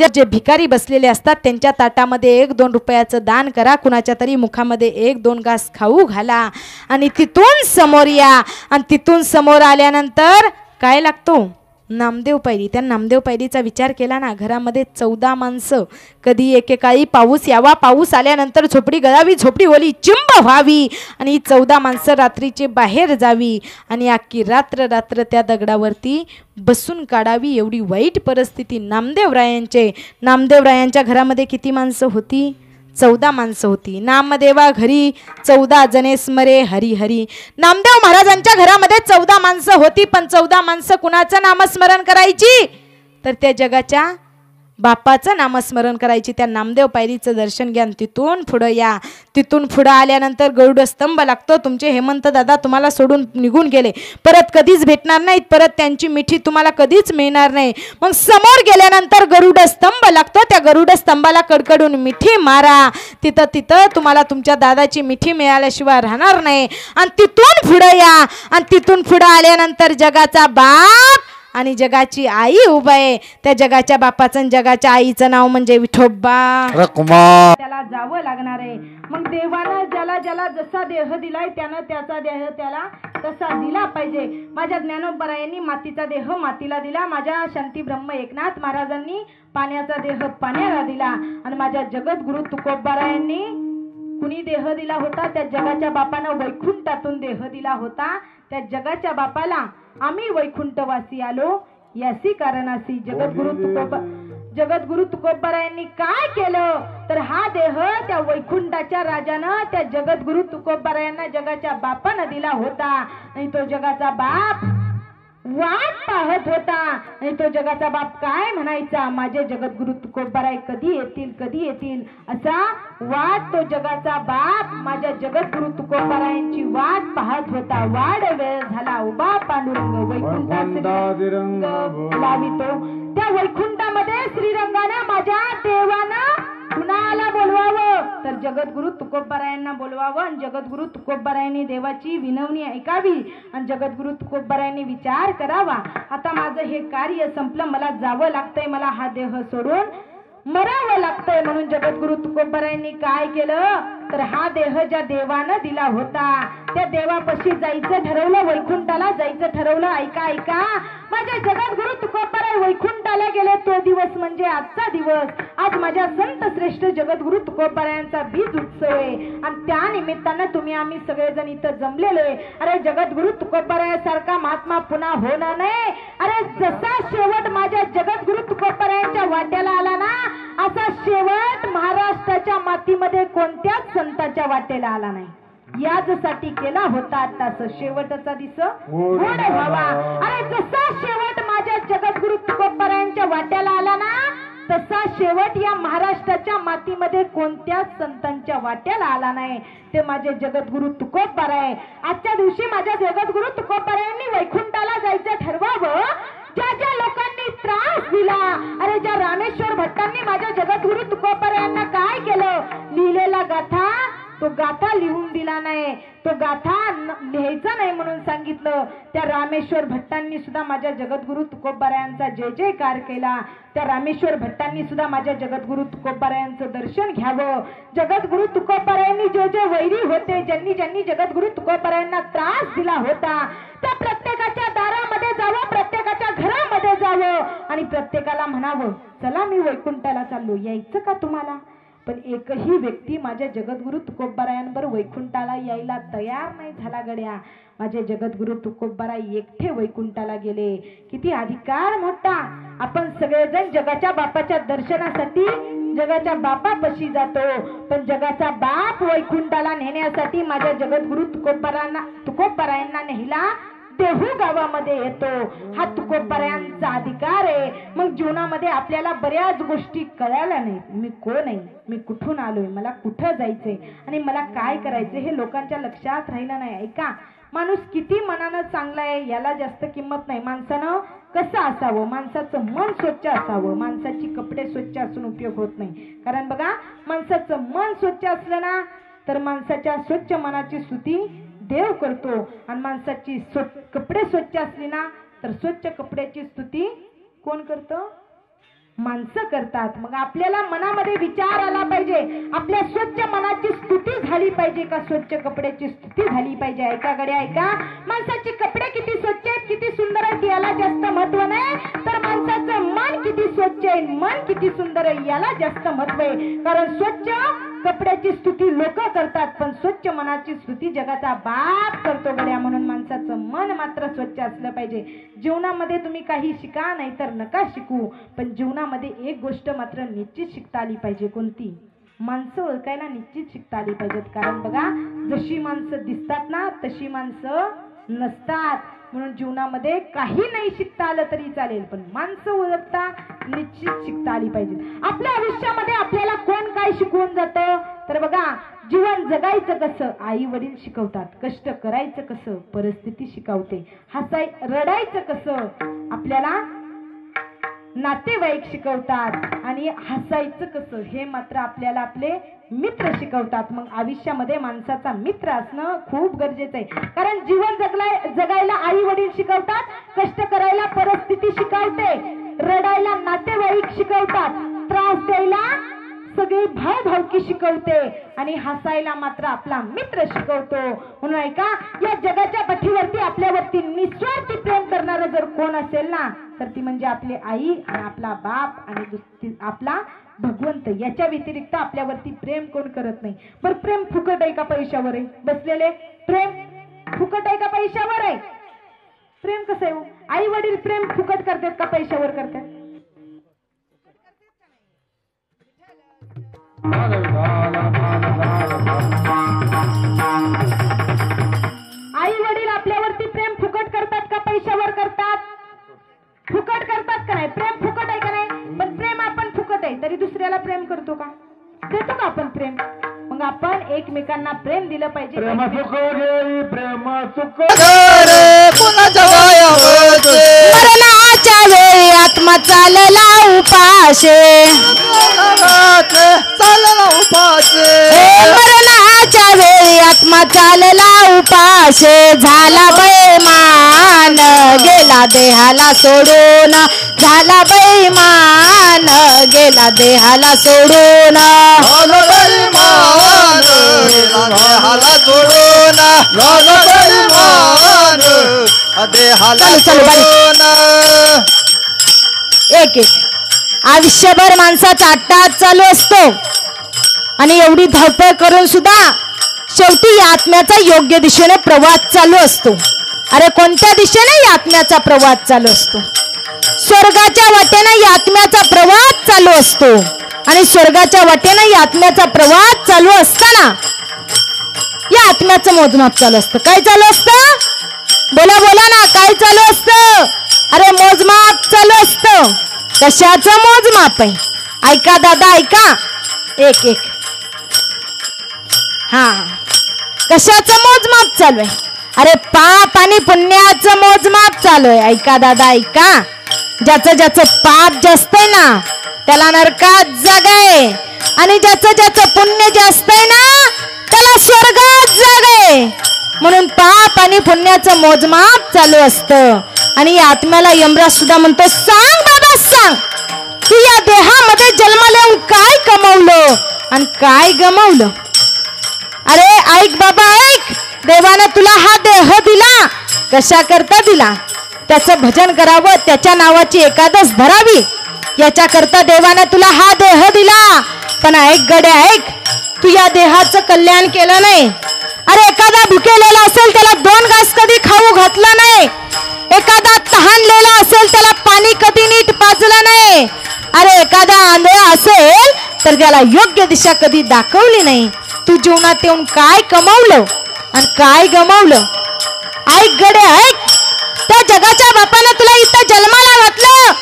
जे भिकारी बसलेले असतात त्यांच्या ताटामध्ये 1-2 रुपयाचं दान करा, कुणाच्या तरी मुखामध्ये 1-2 घास खाऊ घाला, आणि तिथून समोर या. आणि तिथून समोर आल्यानंतर काय लागतो? नामदेव पायरी. त्या नामदेव पायरीचा विचार केला ना, घरामध्ये 14 माणसं. कधी एकेकाळी पाऊस यावा, पाऊस आल्यानंतर झोपडी गळावी, झोपडी ओली चिंब व्हावी, आणि 14 माणसं रात्रीचे बाहेर जावी आणि अख्खी रात्र त्या दगडावरती बसून काढावी. एवढी वाईट परिस्थिती नामदेवरायांच्या घरामध्ये किती माणसं होती? 14 माणसं होती. नामदेवा घरी 14 जने स्मरे हरी हरी. नामदेव महाराजांच्या घरामध्ये 14 माणसं होती, पण 14 माणसं कुणाचं नामस्मरण करायची? तर त्या जगाच्या बापाचं नामस्मरण करायची. त्या नामदेव पायरीचं दर्शन घ्या, तिथून पुढं या. तिथून पुढं आल्यानंतर गरुड स्तंभ लागतो. तुमचे हेमंत दादा तुम्हाला सोडून निघून गेले, परत कधीच भेटणार नाहीत, परत त्यांची मिठी तुम्हाला कधीच मिळणार नाही. मग समोर गेल्यानंतर गरुड स्तंभ लागतो. त्या गरुड स्तंभाला कडकडून मिठी मारा. तिथं तुम्हाला तुमच्या दादाची मिठी मिळाल्याशिवाय राहणार नाही. आणि तिथून पुढं या. आणि तिथून पुढं आल्यानंतर जगाचा बाप आणि जगाची आई उभा आहे. त्या जगाच्या बापाचं आणि जगाच्या आईचं नाव म्हणजे विठोबा. त्याला जावं लागणार आहे. मग देवानं ज्याला ज्याला जसा देह दिलाय त्यानं त्याचा देह त्याला तसा दिला पाहिजे. माझ्या ज्ञानोबरायांनी मातीचा देह मातीला दिला, माझ्या शांती ब्रह्म एकनाथ महाराजांनी पाण्याचा देह पाण्याला दिला, आणि माझ्या जगद्गुरु तुकोबारायांनी कुणी देह दिला होता? त्या जगाच्या बापानं वैकुंठातून देह दिला होता. त्या जगाच्या बापाला आम्ही वैकुंठवासी आलो यासी कारणासी. जगद्गुरु तुकोबारायांनी काय केलं? तर हा देह त्या वैकुंठाच्या राजानं त्या जगद्गुरु तुकोबारायांना जगाच्या बापानं दिला होता. आणि तो जगाचा बाप वाट पाहत होता. आणि तो जगाचा बाप काय म्हणायचा? माझे जगद्गुरु तुकोबाराय कधी येतील असा वाट तो जगाचा बाप माझ्या जगद्गुरु तुकोबारायांची वाट पाहत होता. वाढ वेळ झाला उभा पांडुरंग वैकुंठात लावितो. त्या वैकुंठामध्ये श्रीरंगानं माझ्या देवानं कुणाला बोलवावं? तर जगद्गुरु तुकोबारायांना बोलवावं. आणि जगद्गुरु तुकोबारायांनी देवाची विनवणी ऐकावी आणि जगद्गुरु तुकोबारायांनी विचार करावा. आता माझं हे कार्य संपलं, मला जावं लागतंय, मला हा देह सोडून मरावं लागतंय. म्हणून जगद्गुरु तुकोबारायांनी काय केलं? तर हा देह ज्या देवानं दिला होता त्या देवापाशी जायचं ठरवलं, वैकुंठाला जायचं ठरवलं. ऐका माझ्या जगद्गुरु तुकोबाराय वैकुंठाला गेले. तो दिवस म्हणजे आजचा दिवस. आज माझ्या संत श्रेष्ठ जगद्गुरु तुकोबारायांचा बीज उत्सव आहे, आणि त्या निमित्तानं तुम्ही आम्ही सगळेजण इथं जमलेलो आहे. अरे जगद्गुरु तुकोबारायासारखा महात्मा पुन्हा होणार नाही. अरे जसा शेवट माझ्या जगद्गुरु तुकोबारायांच्या वाट्याला आला ना, असा शेवट महाराष्ट्राच्या मातीमध्ये कोणत्याच संतांच्या वाटेला आला नाही. याचसाठी केला होता आताच शेवटचा दिस गोड व्हावा. अरे जसा शेवट माझ्या जगद्गुरु तुकोबारायांच्या वाट्याला आला ना, तसा शेवट या महाराष्ट्राच्या मातीमध्ये कोणत्याच संतांच्या वाट्याला आला नाही. ते माझे जगद्गुरु तुकोबाराय. आजच्या दिवशी माझ्या जगद्गुरु तुकोबारायांनी वैकुंठाला जायचं ठरवावं. ज्या ज्या लोकांनी त्रास दिला, अरे ज्या रामेश्वर भट्टांनी माझ्या जगद्गुरु तुकोबारायांना काय केलं, लिहिलेला गाथा तो गाथा लिहून दिला नाही, तो गाथा लिहायचा नाही म्हणून सांगितलं. त्या रामेश्वर भट्टांनी सुद्धा माझ्या जगद्गुरु तुकोबारायांचा जय जयकार केला. त्या रामेश्वर भट्टांनी सुद्धा माझ्या जगद्गुरु तुकोबारायांचं दर्शन घ्यावं. जगद्गुरु तुकोबारायांनी जे जे वैरी होते, ज्यांनी ज्यांनी जगद्गुरु तुकोबारायांना त्रास दिला होता, त्या प्रत्येकाच्या दारामध्ये जावं, प्रत्येकाच्या घरामध्ये जावं आणि प्रत्येकाला म्हणावं, चला मी वैकुंठाला चाललो, यायचं का तुम्हाला? पण एकही व्यक्ती माझ्या जगद्गुरु तुकोबारायांवर वैकुंठाला यायला तयार नाही झाला गड्या. माझे जगद्गुरु तुकोबाराय एकटे वैकुंठाला गेले. किती अधिकार मोठा. आपण सगळेजण जगाच्या बापाच्या दर्शनासाठी जगाच्या बापापाशी जातो, पण जगाचा बाप वैकुंठाला नेण्यासाठी माझ्या जगद्गुरु तुकोबारायांना नेहिला देहू गावामध्ये येतो. हा तुकोबारायांचा अधिकार आहे. मग जीवनामध्ये आपल्याला बऱ्याच गोष्टी कळायला नाहीत. मी कोण आहे, मी कुठून आलोय, मला कुठं जायचंय आणि मला काय करायचंय हे लोकांच्या लक्षात राहिलं नाही. ऐका, माणूस किती मनानं चांगला आहे याला जास्त किंमत नाही. माणसानं कसं असावं, माणसाचं मन स्वच्छ असावं. माणसाची कपडे स्वच्छ असून उपयोग होत नाही. कारण बघा, माणसाचं मन स्वच्छ असलं ना तर माणसाच्या स्वच्छ मनाची स्तुती देव करतो. आणि माणसाची कपडे स्वच्छ असली ना तर स्वच्छ कपड्याची स्तुती कोण करतं? माणसं करतात. मग आपल्याला मनामध्ये विचार आला पाहिजे, आपल्या स्वच्छ मनाची स्तुती झाली पाहिजे का स्वच्छ कपड्याची स्तुती झाली पाहिजे? ऐका गड्या ऐका, माणसाचे कपडे किती स्वच्छ आहेत, किती सुंदर आहेत याला जास्त महत्व नाही, तर माणसाचं मन किती स्वच्छ आहे, मन किती सुंदर आहे याला जास्त महत्व आहे. कारण स्वच्छ कपड्याची स्तुती लोक करतात, पण स्वच्छ मनाची स्तुती जगाचा बाप करतो गड्या. म्हणून माणसाचं मन मात्र स्वच्छ असलं पाहिजे. जीवनामध्ये तुम्ही काही शिका नाही तर नका शिकू, पण जीवनामध्ये एक गोष्ट मात्र निश्चित शिकता आली पाहिजे. कोणती? माणसं ओळखायला निश्चित शिकता आली पाहिजेत. कारण बघा, जशी माणसं दिसतात ना तशी माणसं नसतात. म्हणून जीवनामध्ये काही नाही शिकता आलं तरी चालेल, पण माणसं ओळखता निश्चित शिकता आली पाहिजे. आपल्या आयुष्यामध्ये आपल्याला कोण काय शिकवून जातं तर बघा, जीवन जगायचं कसं आई वडील शिकवतात, कष्ट करायचं कसं परिस्थिती शिकवते, रडायचं कसं आपल्याला नातेवाईक शिकवतात, आणि हसायचं कसं हे मात्र आपल्याला आपले मित्र शिकवतात. मग आयुष्यामध्ये माणसाचा मित्र असणं खूप गरजेचं आहे. कारण जीवन जगायला आई वडील शिकवतात, कष्ट करायला परिस्थिती शिकवते, रडायला नातेवाईक शिकवतात, त्रास द्यायला सगळी भावभावकी शिकवते, आणि हसायला मात्र आपला मित्र शिकवतो. म्हणून ऐका, या जगाच्या पाठीवरती आपल्यावरती निस्वार्थी प्रेम करणारं जर कोण असेल ना तर ती म्हणजे आपली आई आणि आपला बाप आणि आपला भगवंत. याच्या व्यतिरिक्त आपल्यावरती प्रेम कोण करत नाही. बरं, प्रेम फुकट आहे का पैशावर आहे? बसलेले प्रेम फुकट आहे का पैशावर आहे? प्रेम कसं आहे? आई वडील प्रेम फुकट करतात का पैशावर करतात? आई वडील आपल्यावरती प्रेम फुकट करतात का पैशावर करतात? फुकट करतात का नाही? प्रेम फुकट आहे का नाही? पण प्रेम आपण फुकट आहे तरी दुसऱ्याला प्रेम करतो का? देतो का आपण प्रेम? मग आपण एकमेकांना प्रेम दिलं पाहिजे. प्रेम सुख गेली, प्रेम सुख मरणाच्या वेळी आत्मा चालला उपाशे, चालला उपासे, मरणाच्या वेळी आत्मा चालला उपाशे, झाला बैमान गेला देहाला सोडून, झाला बैमान गेला देहाला सोडून, झालं बैमान देहाला सोडून, झालं बैमान देहाला सोडून. एक एक आयुष्यभर माणसाचा अट्टाहास चालू असतो, आणि एवढी धावपळ करून सुद्धा शेवटी या आत्म्याचा योग्य दिशेने प्रवास चालू असतो. अरे कोणत्या दिशेने या आत्म्याचा प्रवास चालू असतो? स्वर्गाच्या वाटेने या आत्म्याचा प्रवास चालू असतो, आणि स्वर्गाच्या वाटेने या आत्म्याचा प्रवास चालू असताना या आत्म्याचं मोजमाप चालू असतं. काय चालू असतं? बोला बोला ना, काय चालू असतं? अरे मोजमाप चालू असतं. कशाचं मोजमाप आहे? ऐका दादा ऐका, एक एक, हा कशाचं मोजमाप चालू आहे? अरे पाप आणि पुण्याचं मोजमाप चालू आहे. ऐका दादा ऐका, ज्याचं ज्याचं पाप जास्त आहे ना त्याला नरकात जागा आहे, आणि ज्याचं ज्याचं पुण्य जास्त आहे ना त्याला स्वर्गात जागा आहे. म्हणून पाप आणि पुण्याचं मोजमाप चालू असतं. आणि या आत्म्याला यमराज सुद्धा म्हणतो, सांग बाबा सांग, की या देहामध्ये जन्माला येऊन काय कमवलं आणि काय गमावलं? अरे ऐक बाबा ऐक, देवानं तुला हा देह दिला, कशा करता दिला? त्याचं भजन करावं, त्याच्या नावाची एकादश धरावी, याच्या करता देवानं तुला हा देह दिला. पण ऐक गड्या ऐक, तू या देहाचं कल्याण केलं नाही. अरे एखादा भुकेलेला असेल त्याला 2 घास कधी खाऊ घातला नाही. एखादा तहानलेला असेल त्याला पाणी कधी नीट पाजलं नाही. अरे एखादा आंधळा असेल तर त्याला योग्य दिशा कधी दाखवली नाही. तू जीवनात येऊन काय कमावलं आणि काय गमावलं? ऐक गडे ऐक, त्या जगाच्या बापानं तुला इथं जन्माला घातलं,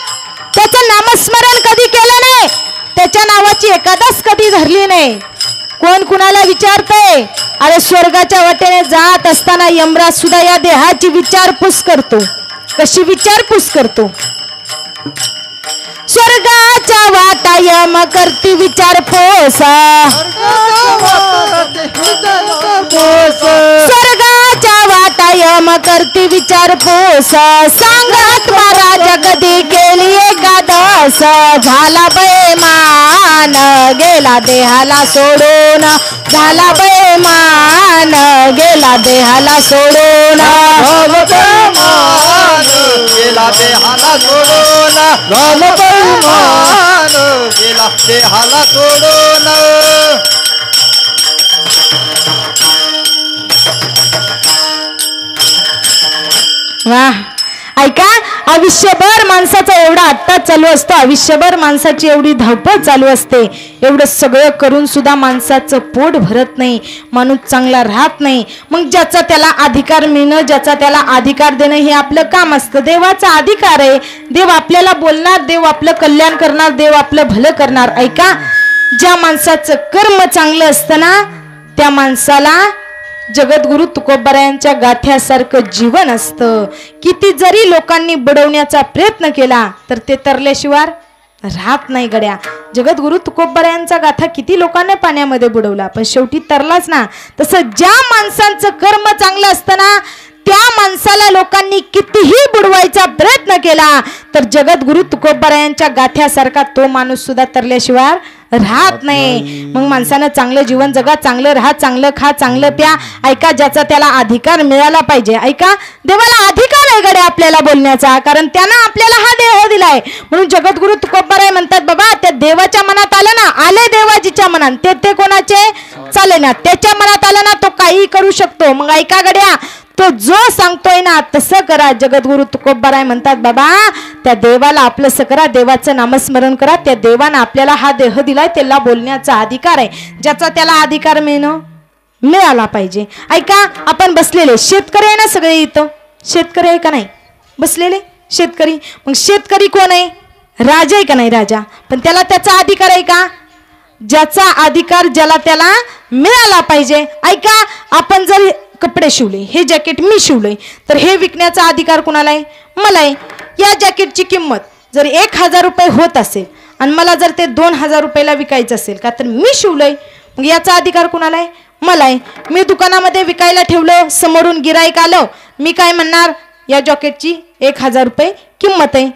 त्याचं नामस्मरण कधी केलं नाही, त्याच्या नावाची एकादश कधी धरली नाही. कोण कुणाला विचारतंय? अरे स्वर्गाच्या वाटेने जात असताना यमराज सुद्धा या देहाची विचारपूस करतो. कशी विचारपूस करतो? स्वर्गाच्या वाटा यम करती विचारपूस, स्वर्गाच्या वाटा यम करती विचारपूस, सांगत महाराज कधी केली एकादश, झाला बेमान गेला देहाला सोडून, झाला बेमान गेला देहाला सोडून, गेला देहाला सोडून, झाला बेमान गेला देहाला सोडून. वाह, ऐका, आयुष्यभर माणसाचा एवढा अट्टा चालू असतो, आयुष्यभर माणसाची एवढी धावपळ चालू असते, एवढं सगळं करून सुद्धा माणसाचं पोट भरत नाही, माणूस चांगला राहत नाही. मग ज्याचा त्याला अधिकार मिळणं, ज्याचा त्याला अधिकार देणं हे आपलं काम असतं. देवाचा अधिकार आहे, देव आपल्याला बोलणार, देव आपलं कल्याण करणार, देव आपलं भलं करणार. ऐका, ज्या माणसाचं कर्म चांगलं असतं ना त्या माणसाला जगद्गुरु तुकोबारायांच्या गाथ्यासारखं जीवन असतं. किती जरी लोकांनी बुडवण्याचा प्रयत्न केला तर ते तरल्याशिवाय राहत नाही गड्या. जगद्गुरु तुकोबारायांचा गाथा किती लोकांना पाण्यामध्ये बुडवला पण शेवटी तरलाच ना. तसं ज्या माणसांचं कर्म चांगलं असतं ना त्या माणसाला लोकांनी कितीही बुडवायचा प्रयत्न केला तर जगद्गुरु तुकोबारायांच्या गाथ्यासारखा तो माणूस सुद्धा तरल्याशिवाय राहत नाही. मग माणसानं चांगलं जीवन जगा, चांगलं राहा, चांगलं खा, चांगलं प्या. ऐका, ज्याचा त्याला अधिकार मिळाला पाहिजे. ऐका, देवाला अधिकार आहे गड्या आपल्याला बोलण्याचा, कारण त्यानं आपल्याला हा देह दिलाय. म्हणून जगद्गुरु तुकोबाराय म्हणतात, बाबा त्या देवाच्या मनात आलं ना, आले देवाजीच्या मनात, ते कोणाचे चाले ना, त्याच्या मनात आलं ना तो काही करू शकतो. मग ऐका गड्या, तो जो सांगतोय ना तसं करा. जगद्गुरु तुकोबाराय म्हणतात, बाबा त्या देवाला आपलंसं करा, देवाचं नामस्मरण करा. त्या देवानं आपल्याला हा देह दिलाय, त्याला बोलण्याचा अधिकार आहे. ज्याचा त्याला अधिकार मिळाला पाहिजे. ऐका, आपण बसलेले शेतकरी आहे ना सगळे, इथं शेतकरी आहे का नाही? बसलेले शेतकरी. मग शेतकरी कोण आहे? राजा आहे का नाही? राजा. पण त्याला त्याचा अधिकार आहे का? ज्याचा अधिकार ज्याला त्याला मिळाला पाहिजे. ऐका, आपण जर कपडे शिवले, हे जॅकेट मी शिवले तर हे विकण्याचा अधिकार कुणाला आहे? मला आहे. या जॅकेटची किंमत जर 1000 रुपये होत असेल आणि मला जर ते 2000 रुपयाला विकायचं असेल का तर मी शिवलंय, मग याचा अधिकार कुणाला आहे? मला आहे. मी दुकानामध्ये विकायला ठेवलं, समोरून गिराईक आलं, मी काय म्हणणार? या जॅकेटची 1000 रुपये किंमत आहे,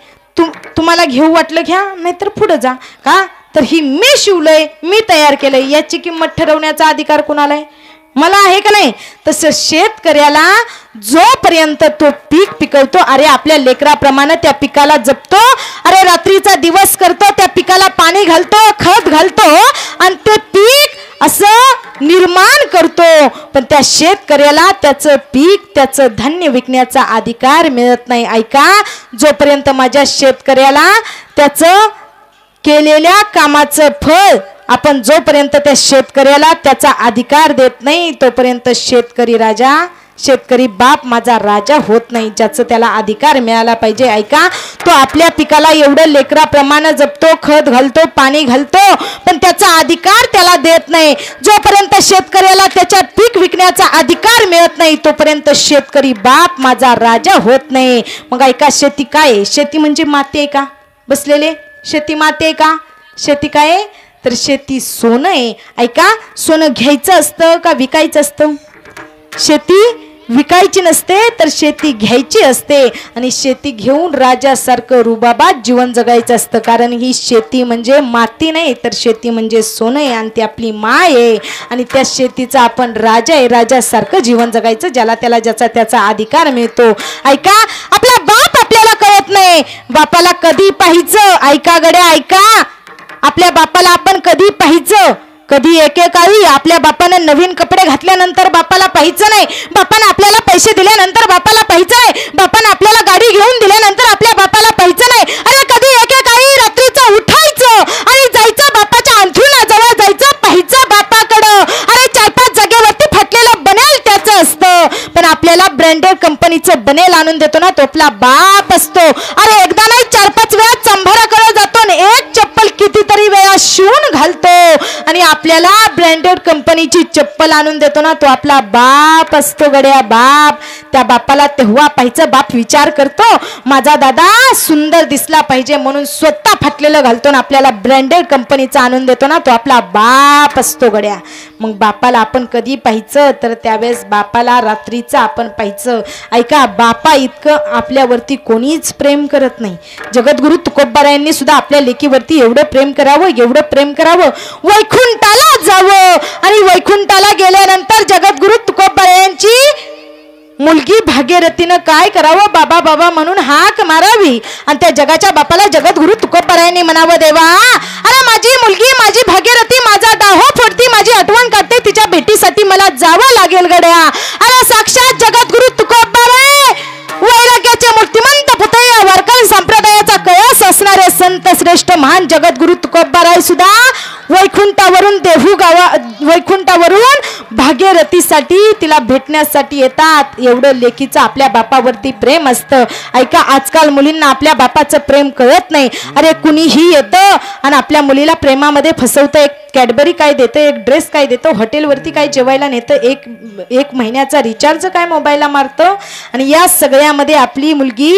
तुम्हाला घेऊ वाटलं घ्या, नाहीतर पुढे जा. का तर ही मी शिवलंय, मी तयार केलंय, याची किंमत ठरवण्याचा अधिकार कुणाला आहे? मला आहे का नाही? तसं शेतकऱ्याला जोपर्यंत तो पीक पिकवतो, अरे आपल्या लेकराप्रमाणे त्या पिकाला जपतो, अरे रात्रीचा दिवस करतो, त्या पिकाला पाणी घालतो, खत घालतो आणि ते पीक असं निर्माण करतो. पण त्या शेतकऱ्याला त्याचं पीक, त्याचं धान्य विकण्याचा अधिकार मिळत नाही. ऐका, जोपर्यंत माझ्या शेतकऱ्याला त्याचं केलेल्या कामाचं फळ आपण जोपर्यंत त्या शेतकऱ्याला त्याचा अधिकार देत नाही तोपर्यंत शेतकरी राजा शेतकरी बाप माझा राजा होत नाही, ज्याचं त्याला अधिकार मिळाला पाहिजे. ऐका, तो आपल्या पिकाला एवढं लेकराप्रमाणे जपतो, खत घालतो, पाणी घालतो, पण त्याचा अधिकार त्याला देत नाही. जोपर्यंत शेतकऱ्याला त्याच्या पीक विकण्याचा अधिकार मिळत नाही तोपर्यंत शेतकरी बाप माझा राजा होत नाही. मग ऐका, शेती काय आहे? शेती म्हणजे माती आहे का? बसलेले, शेती माती आहे का? शेती काय आहे? तर शेती सोनं आहे. ऐका, सोनं घ्यायचं असतं का विकायचं असतं? शेती विकायची नसते, तर शेती घ्यायची असते. आणि शेती घेऊन राजासारखं रुबाबात जीवन जगायचं असतं. कारण ही शेती म्हणजे माती नाही, तर शेती म्हणजे सोनं आहे आणि ती आपली माय आहे. आणि त्या शेतीचा आपण राजा आहे, राजासारखं जीवन जगायचं, ज्याला त्याला ज्याचा त्याचा अधिकार मिळतो. ऐका, आपला बाप आपल्याला कळत नाही. बापाला कधी पाहायचं? ऐका गड्या, ऐका, आपल्या बापाला आपण कधी पाहायचं? कधी एकेकाळी आपल्या बापानं नवीन कपडे घातल्यानंतर बापाला पाहायचं नाही. बापानं आपल्याला पैसे दिल्यानंतर बापाला पाहायचं नाही. बापानं आपल्याला गाडी घेऊन दिल्यानंतर आपल्या बापाला पाहायचं नाही. अरे कधी एकेकाळी रात्रीचं उठायचं आणि जायचं बापाच्या अंथरुणाजवळ जायचं, पाहायचं बापाकडं. अरे 4-5 जागेवरती फाटलेलं बनेल त्याचं असतं, पण आपल्याला ब्रँडेड कंपनीचं बनेल आणून देतो ना, तो आपला बाप असतो. अरे एकदा नाही 4-5 वेळा चंभाराकडे जातो आणि एक चप्पल कितीतरी वेळा शिवून घालतो आणि आपल्याला ब्रँडेड कंपनीची चप्पल आणून देतो ना, तो आपला बाप असतो गड्या, बाप. त्या बापाला तेव्हा पाहायचं, बाप विचार करतो माझा दादा सुंदर दिसला पाहिजे म्हणून स्वतः फाटलेलं घालतो ना, आपल्याला ब्रँडेड कंपनीचा आणून देतो ना, तो आपला बाप असतो गड्या. मग बापाला आपण कधी पाहायचं? तर त्यावेळेस बापाला रात्रीचं आपण पाहायचं. ऐका, बापा इतकं आपल्यावरती कोणीच प्रेम करत नाही. जगद्गुरु तुकोबारायांनी सुद्धा आपल्या लेकीवरती एवढं प्रेम करावं, एवढं प्रेम करावं, वैकुंठाला जावं. आणि वैकुंठाला गेल्यानंतर जगद्गुरु तुकोबारायांची मुलगी भागीरथीनं काय करावं? बाबा बाबा म्हणून हाक मारावी. आणि त्या जगाच्या बापाला जगद्गुरु तुकोबारायांनी म्हणावं, देवा अरे माझी मुलगी, माझी भागीरथी माझा दाहो फोडती, माझी आठवण काढते, तिच्या भेटीसाठी मला जावं लागेल गड्या. अरे साक्षात जगद्गुरु तुकोबाराय, वैराग्याचे मूर्तिमंत पुतळे, वारकरी संप्रदायाचा कळस असणारे संत श्रेष्ठ महान जगद्गुरु तुकोबाराय सुद्धा वैकुंठावरून वैकुंठावरून भागीरथीसाठी, तिला भेटण्यासाठी येतात. एवढं लेकीचं आपल्या बापावरती प्रेम असतं. ऐका, आजकाल मुलींना आपल्या बापाचं प्रेम कळत नाही. अरे कुणीही येतं आणि आपल्या मुलीला प्रेमामध्ये फसवतं. एक कॅडबरी काय देतं, एक ड्रेस काय देतं, हॉटेलवरती काय जेवायला नेतं, एक महिन्याचा रिचार्ज काय मोबाईलला मारतं, आणि या सगळ्यामध्ये आपली मुलगी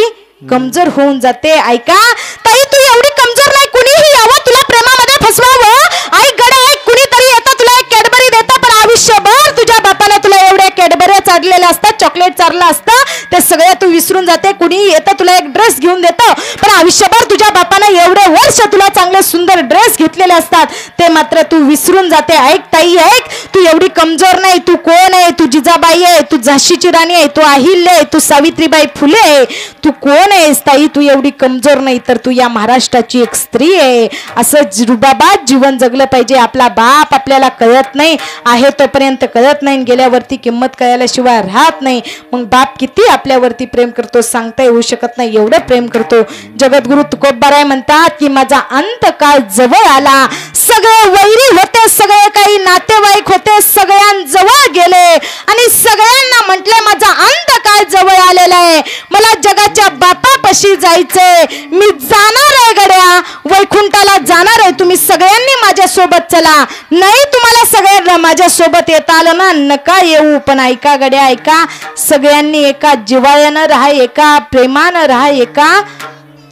कमजोर होऊन जाते. ऐका ताई, तू एवढी कमजोर नाही. कुणीही यावं तुला प्रेमामध्ये फसवावं, ऐक गड्या, ऐक, कुणीतरी येतं तुला एक कॅडबरी देतं, पण आयुष्यभर तुझ्या बापाने तुला एवढ्या कॅडबऱ्या चाललेल्या असतात, चॉकलेट चाललं असतं, ते सगळं तू विसरून जाते. कुणी येतं तुला एक ड्रेस घेऊन देतं, पण आयुष्यभर तुझ्या बापाने एवढे वर्ष तुला चांगले सुंदर ड्रेस घेतलेले असतात, ते मात्र तू विसरून जाते. ऐक ताई, ऐक, तू एवढी कमजोर नाही. तू कोण आहे? तू जिजाबाई आहे, तू झाशीची राणी आहे, तू अहिल्या आहे, तू सावित्रीबाई फुले आहे. तू कोण आहेस ताई? तू एवढी कमजोर नाही, तर तू या महाराष्ट्राची एक स्त्री आहे. असं रुबाबात जीवन जगलं पाहिजे. आपला बाप आपल्याला कळत नाही, आहे तोपर्यंत कळत नाही, गेल्यावरती किंमत कळल्याशिवाय राहत नाही. मग बाप किती आपल्यावरती प्रेम करतो सांगता येऊ शकत नाही, एवढं प्रेम करतो. जगद्गुरु तुकोबाराय म्हणतात की माझा अंतकाळ जवळ आला, सगळे वैरी होते, सगळे काही नातेवाईक होते, सगळ्यांजवळ गेले आणि सगळ्यांना म्हटले माझा अंतकाळ जवळ आलेला आहे, मला जगाच्या बापापाशी जायचंय, मी जाणार आहे गड्या, वैकुंठाला जाणार आहे, तुम्ही सगळ्यांनी माझ्या सोबत चला. नाही तुम्हाला सगळ्यांना माझ्या सोबत येता आलं ना, नका येऊ, पण ऐका गड्या, ऐका, सगळ्यांनी एका जिव्हाळ्यानं राहा, एका प्रेमानं राहा, एका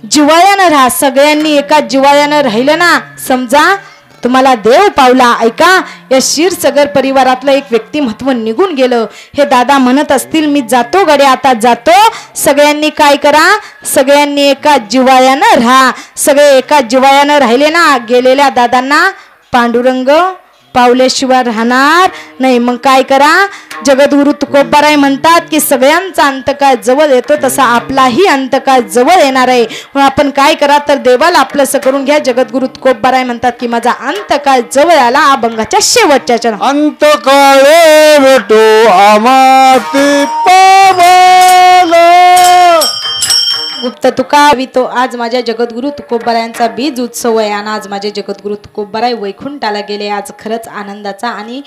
जिव्हाळ्यानं राहा. सगळ्यांनी एका जिव्हाळ्यानं राहिलं ना, समजा तुम्हाला देव पावला. ऐका, या क्षीरसागर परिवारातलं एक व्यक्तिमत्व निघून गेलं. हे दादा म्हणत असतील मी जातो गड्या, आता जातो. सगळ्यांनी काय करा, सगळ्यांनी एका जिव्हाळ्यानं राहा. सगळे एका जिव्हाळ्यानं राहिले ना, गेलेल्या दादांना पांडुरंग पावल्याशिवाय राहणार नाही. मग काय करा, जगद्गुरु तुकोबाराय म्हणतात की सगळ्यांचा अंतकाळ जवळ येतो, तसा आपलाही अंतकाळ जवळ येणार आहे. मग आपण काय करा, तर देवाला आपलंसं करून घ्या. जगद्गुरु तुकोबाराय म्हणतात की माझा अंतकाळ जवळ आला, अभंगाच्या शेवटच्या चरण. अंतकाळे भेटो आमाती पावलो. गुप्त तुका वितो. आज माझ्या जगद्गुरु तुकोबारायांचा बीज उत्सव आहे आणि आज माझे जगद्गुरु तुकोबाराय वैकुंठाला गेले. आज खरंच आनंदाचा आणि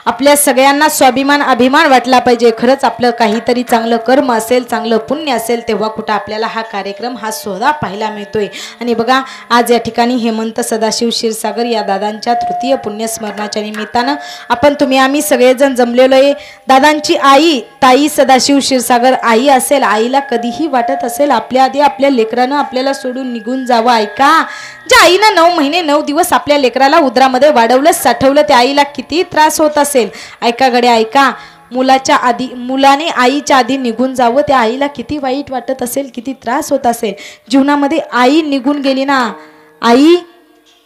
आपल्या सगळ्यांना स्वाभिमान अभिमान वाटला पाहिजे. खरंच आपलं काहीतरी चांगलं कर्म असेल, चांगलं पुण्य असेल, तेव्हा कुठं आपल्याला हा कार्यक्रम हा सोहळा पाहायला मिळतोय. आणि बघा आज या ठिकाणी हेमंत सदाशिव क्षीरसागर या दादांच्या तृतीय पुण्यस्मरणाच्या निमित्तानं आपण तुम्ही आम्ही सगळेजण जमलेलो आहे. दादांची आई ताई सदाशिव क्षीरसागर आई असेल, आईला कधीही वाटत असेल आपल्या आधी आपल्या लेकरानं आपल्याला सोडून निघून जावं. ऐका, ज्या आईनं 9 महिने 9 दिवस आपल्या लेकराला उदरामध्ये वाढवलं साठवलं, त्या आईला किती त्रास होत असेल. ऐका गड्या ऐका, मुलाने आईच्या आधी निघून जावं, त्या आईला किती वाईट वाटत असेल, किती त्रास होत असेल. जीवनामध्ये आई निघून गेली ना,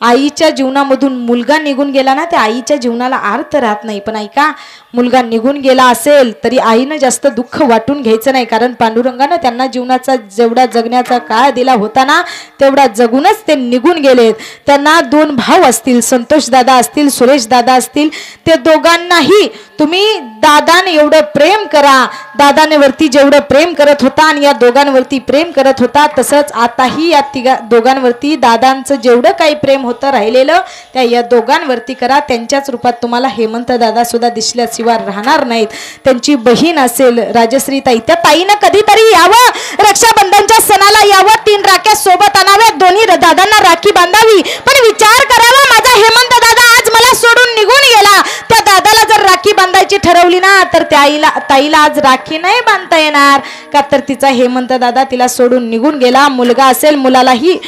आईच्या जीवनामधून मुलगा निघून गेला ना, त्या आईच्या जीवनाला अर्थ राहत नाही. पण ऐका, मुलगा निघून गेला असेल तरी आईनं जास्त दुःख वाटून घ्यायचं नाही, कारण पांडुरंगानं त्यांना जीवनाचा जेवढा जगण्याचा काळ दिला होता ना, तेवढा जगूनच ते निघून गेलेत. त्यांना 2 भाऊ असतील, संतोष दादा असतील, सुरेश दादा असतील. ते दोघांनाही तुम्ही दादाने एवढं प्रेम करा, दादाने वरती जेवढं प्रेम करत होता आणि या दोघांवरती प्रेम करत होता, तसंच आताही या दोघांवरती दादांचं जेवढं काही प्रेम होतं राहिलेलं त्या या दोघांवरती करा. त्यांच्याच रूपात तुम्हाला हेमंत दादा सुद्धा दिसल्याशिवाय राहणार नाहीत. त्यांची बहीण असेल राजश्री ताई, त्या ताईनं कधीतरी यावं, रक्षाबंधनच्या सणाला यावं, 3 राख्या सोबत आणाव्या, दोन्ही दादांना राखी बांधावी. पण विचार करावा, माझा हेमंत दादा आज मला सोडून निघून गेला, त्या दादाला जर राखी बांधायची ठरवली ना, तर त्या ताईला आज राखी नाही बांधता येणार, का तर तिचा हेमंत दादा तिला सोडून निघून गेला. मुलगा असेल, मुलालाही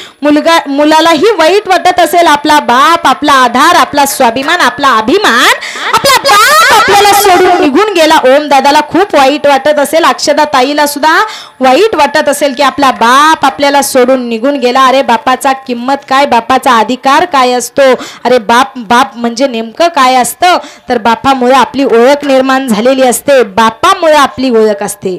वाईट वाटत असेल, आपला बाप, आपला आधार, आपला स्वाभिमान, आपला अभिमान, आपला बाप आपल्याला सोडून निघून गेला. ओम दादाला खूप वाईट वाटत असेल, अक्षदा ताईला सुद्धा वाईट वाटत असेल की आपला बाप आपल्याला सोडून निघून गेला. अरे बापाचा किंमत काय, बापाचा अधिकार काय असतो, अरे बाप म्हणजे नेमकं काय असतं, तर बापामुळे आपली ओळख निर्माण झालेली असते, बापामुळे आपली ओळख असते.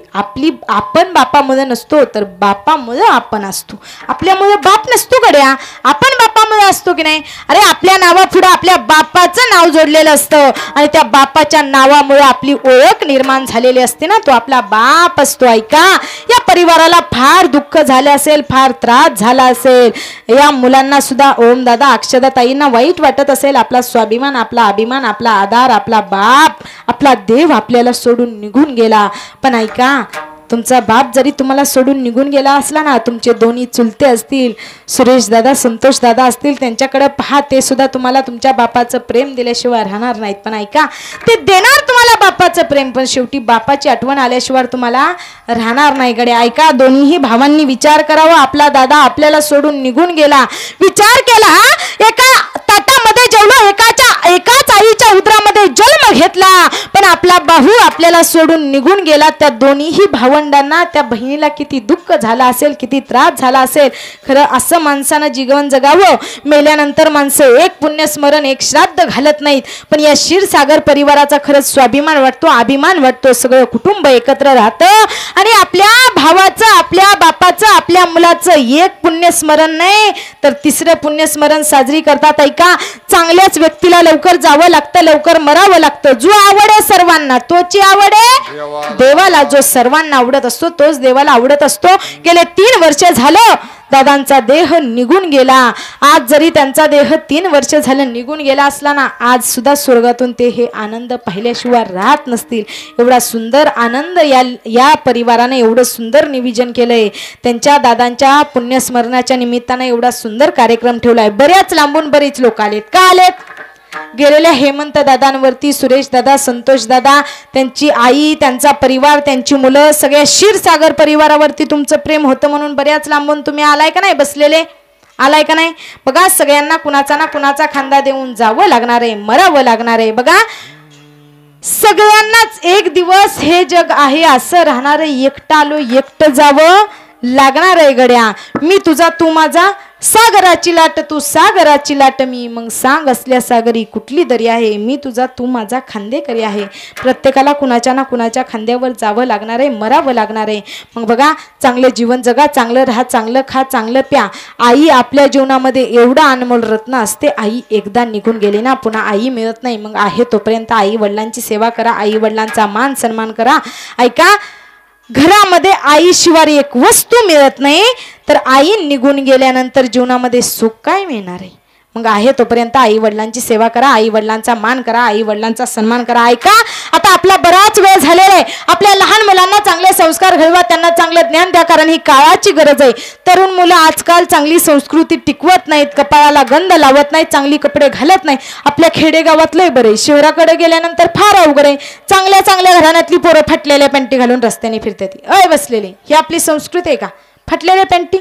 आपण बापामुळे नसतो, तर बापामुळे आपण असतो. आपल्यामुळे बाप नसतो गड्या, आपण बापामुळे असतो की नाही. अरे आपल्या नावापुढे आपल्या बापाचं नाव जोडलेलं असतं आणि त्या बापाच्या नावामुळे आपली ओळख निर्माण झालेली असते ना, तो आपला बाप असतो. ऐका, या परिवाराला फार दुःख झाले असेल, फार त्रास झाला असेल, या मुलांना सुद्धा ओम दादा अक्षदा ताईंना वाईट वाटत असेल. आपला स्वाभिमान, आपला अभिमान, आपला आधार, आपला बाप, आपला देव आपल्याला सोडून निघून गेला. पण ऐका, तुमचा बाप जरी तुम्हाला सोडून निघून गेला असला ना, तुमचे दोन्ही चुलते असतील, सुरेश दादा, संतोष दादा असतील, त्यांच्याकडे पहा, ते सुद्धा तुम्हाला तुमच्या बापाचं प्रेम दिल्याशिवाय राहणार नाहीत. पण ऐका, ते देणार तुम्हाला बापाचं प्रेम, पण शेवटी बापाची आठवण आल्याशिवाय तुम्हाला राहणार नाही गडे. ऐका, दोन्हीही भावांनी विचार करावा. आपला दादा आपल्याला सोडून निघून गेला, विचार केला, एका ताटामध्ये जेवलो, एकाच आईच्या उदरामध्ये जन्म घेतला, पण आपला भाऊ आपल्याला सोडून निघून गेला. त्या दोन्हीही भावंडांना, त्या बहिणीला किती दुःख झाला असेल, किती त्रास झाला असेल. खरं असं माणसानं जीवन जगावं, मेल्यानंतर माणसं एक पुण्यस्मरण एक श्राद्ध घालत नाहीत. पण या क्षीरसागर परिवाराचा खरंच स्वाभिमान वाटतो, अभिमान वाटतो. सगळं कुटुंब एकत्र राहतं आणि आपल्या भावाचं, आपल्या बापाचं, आपल्या मुलाचं एक पुण्यस्मरण नाही तर 3रं पुण्यस्मरण साजरी करतात. ऐका, चांगल्याच व्यक्तीला लवकर जावं लागतं, लवकर मरावं लागतं. जो आवड आहे सर्वांना तोची आवड आहे देवाला, जो सर्वांना आवडत असतो तोच देवाला आवडत असतो. गेले 3 वर्ष झालं दादांचा देह निघून गेला. आज जरी त्यांचा देह 3 वर्ष झालं निघून गेला असला ना, आज सुद्धा स्वर्गातून ते हे आनंद पाहिल्याशिवाय राहत नसतील. एवढा सुंदर आनंद या परिवाराने एवढं सुंदर नियोजन केलंय. त्यांच्या दादांच्या पुण्यस्मरणाच्या निमित्तानं एवढा सुंदर कार्यक्रम ठेवलाय. बऱ्याच लांबून बरेच लोक आलेत. का आलेत? गेलेल्या हेमंत दादांवरती, सुरेश दादा, संतोष दादा, त्यांची आई, त्यांचा परिवार, त्यांची मुलं, सगळ्या क्षीरसागर परिवारावरती तुमचं प्रेम होतं म्हणून बऱ्याच लांबून तुम्ही आलाय का नाही, बसलेले आलाय का नाही. बघा, सगळ्यांना कुणाचा ना कुणाचा खांदा देऊन जावं लागणार आहे, मरावं लागणार आहे. बघा, सगळ्यांनाच एक दिवस हे जग आहे असं राहणार आहे. एकटं आलो, एकटं जावं लागणार आहे गड्या. मी तुझा तू माझा, सागराची लाट तू सागराची लाट मी, मग सांग असल्या सागरी कुठली दरी आहे. मी तुझा तू माझा खांदेकरी आहे. प्रत्येकाला कुणाच्या ना कुणाच्या खांद्यावर जावं लागणार आहे, मरावं लागणार आहे. मग बघा, चांगलं जीवन जगा, चांगलं राहा, चांगलं खा, चांगलं प्या. आई आपल्या जीवनामध्ये एवढं अनमोल रत्न असते. आई एकदा निघून गेली ना, पुन्हा आई मिळत नाही. मग आहे तोपर्यंत आई वडिलांची सेवा करा, आई वडिलांचा मान सन्मान करा. ऐका, घरामध्ये आईशिवाय एक वस्तू मिळत नाही, तर आई निघून गेल्यानंतर जीवनामध्ये सुख काय मिळणार आहे. मग आहे तोपर्यंत आई वडिलांची सेवा करा, आई वडिलांचा मान करा, आई वडिलांचा सन्मान करा. ऐका, आता आपला बराच वेळ झालेला आहे. आपल्या लहान मुलांना चांगले संस्कार घडवा, त्यांना चांगलं ज्ञान द्या, कारण ही काळाची गरज आहे. तरुण मुलं आजकाल चांगली संस्कृती टिकवत नाहीत, कपाळाला गंध लावत नाहीत, चांगली कपडे घालत नाही. आपल्या खेडेगावात लय बरे, शहराकडे गेल्यानंतर फार अवघड आहे. चांगल्या चांगल्या घराण्यातली पोरं फाटलेल्या पॅन्टी घालून रस्त्याने फिरतात, बसलेली. ही आपली संस्कृती आहे का? फाटलेल्या पॅन्टी.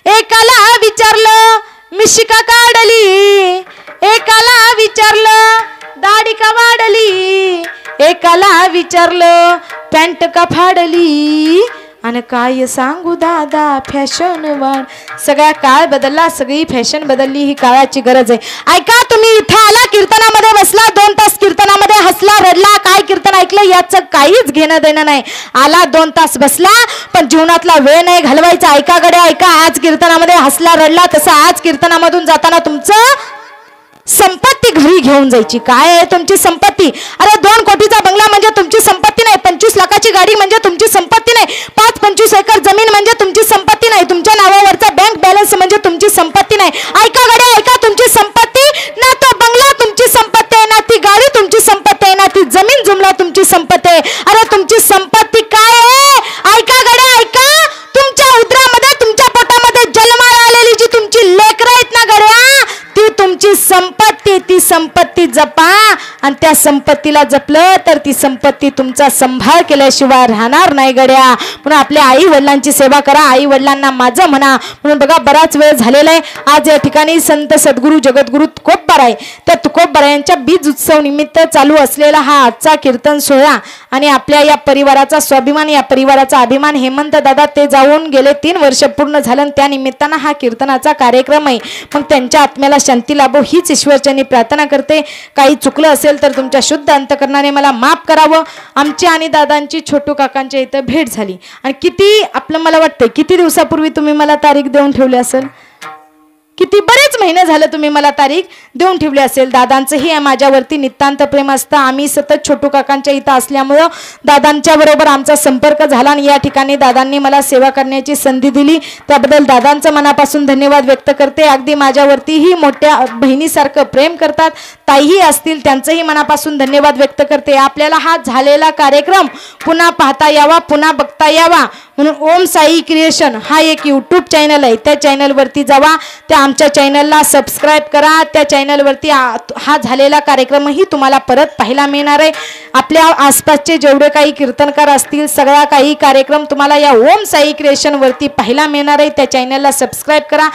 एकाला विचारलं मिशिका काढली, एकाला विचारलं दाढी का वाढली, एकाला विचारलं पॅन्ट का फाडली, आणि काय सांगू दादा फॅशन वाढ. सगळा काळ बदलला, सगळी फॅशन बदलली, ही काळाची गरज आहे. ऐका, तुम्ही इथं आला, कीर्तनामध्ये बसला, 2 तास कीर्तनामध्ये हसला, रडला, काय कीर्तन ऐकलं याचं काहीच घेणं देणं नाही. आला 2 तास बसला, पण जीवनातला वेळ नाही घालवायचा. ऐका गडे ऐका, आज कीर्तनामध्ये हसला रडला, तसं आज कीर्तनामधून जाताना तुमचं संपत्ती घरी घेऊन जायची. काय आहे तुमची संपत्ती? अरे 2 कोटीचा बंगला म्हणजे तुमची संपत्ती नाही, 25 लाखाची गाडी म्हणजे तुमची संपत्ती नाही, 5-25 एकर जमीन म्हणजे तुमची संपत्ती नाही, तुमच्या नावावरचा बँक बॅलन्स म्हणजे तुमची संपत्ती नाही. ऐका गड्या ऐका, तुमची संपत्ती ना तो बंगला तुमची संपत्ती आहे, ना ती गाडी तुमची संपत्ती आहे, ना ती जमीन जुमला तुमची संपत्ती आहे. अरे तुमची संपत्ती काय आहे? ऐका गड्या ऐका, तुमच्या उदरामध्ये, तुमच्या पोटामध्ये जन्माला आलेली जी तुमची लेकरं आहेत ना गड्या, ती तुमची संपत्ती. ती संपत्ती जपा, आणि त्या संपत्तीला जपलं तर ती संपत्ती तुमचा संभाळ केल्याशिवाय राहणार नाही गड्या. म्हणून आपल्या आई वडिलांची सेवा करा, आई वडिलांना माझं म्हणा. म्हणून बघा, बराच वेळ झालेला आहे. आज या ठिकाणी संत सद्गुरू जगद्गुरू तुकोबराय, त्या तुकोबरायांच्या बीज उत्सव निमित्त चालू असलेला हा आजचा कीर्तन सोहळा, आणि आपल्या या परिवाराचा स्वाभिमान, या परिवाराचा अभिमान. हेमंत दादा ते जाऊन गेले 3 वर्ष पूर्ण झालं, त्या निमित्तानं हा कीर्तनाचा कार्यक्रम आहे. मग त्यांच्या आत्म्याला शांती लाभो हीच ईश्वरचरणी प्रार्थना करते. काही चुकलं असेल तर तुमच्या शुद्ध अंतकरणाने मला माफ करावं. आमची आणि दादांची छोटू काकांच्या इथं भेट झाली, आणि किती आपलं मला वाटतंय किती दिवसापूर्वी तुम्ही मला तारीख देऊन ठेवली असेल, किती बरेच महिने झाले तुम्ही मला तारीख देऊन ठेवली असेल. दादांचंही माझ्यावरती नितांत प्रेम असतं. आम्ही सतत छोटू काकांच्या इथं असल्यामुळं दादांच्या बरोबर आमचा संपर्क झाला, आणि या ठिकाणी दादांनी मला सेवा करण्याची संधी दिली, त्याबद्दल दादांचं मनापासून धन्यवाद व्यक्त करते. अगदी माझ्यावरतीही मोठ्या बहिणीसारखं प्रेम करतात, ताईही असतील, त्यांचंही मनापासून धन्यवाद व्यक्त करते. आपल्याला हा झालेला कार्यक्रम पुन्हा पाहता यावा, पुन्हा बघता यावा म्हणून ओम साई क्रिएशन हा एक यूट्यूब चॅनल आहे, त्या चॅनलवरती जावा, त्या आमच्या चॅनलला सबस्क्राईब करा. त्या चॅनलवरती हा झालेला कार्यक्रमही तुम्हाला परत पाहायला मिळणार आहे. आपल्या आसपासचे जेवढे काही कीर्तनकार असतील, सगळा काही कार्यक्रम तुम्हाला या ओम साई क्रिएशनवरती पाहायला मिळणार आहे. त्या चॅनलला सबस्क्राईब करा.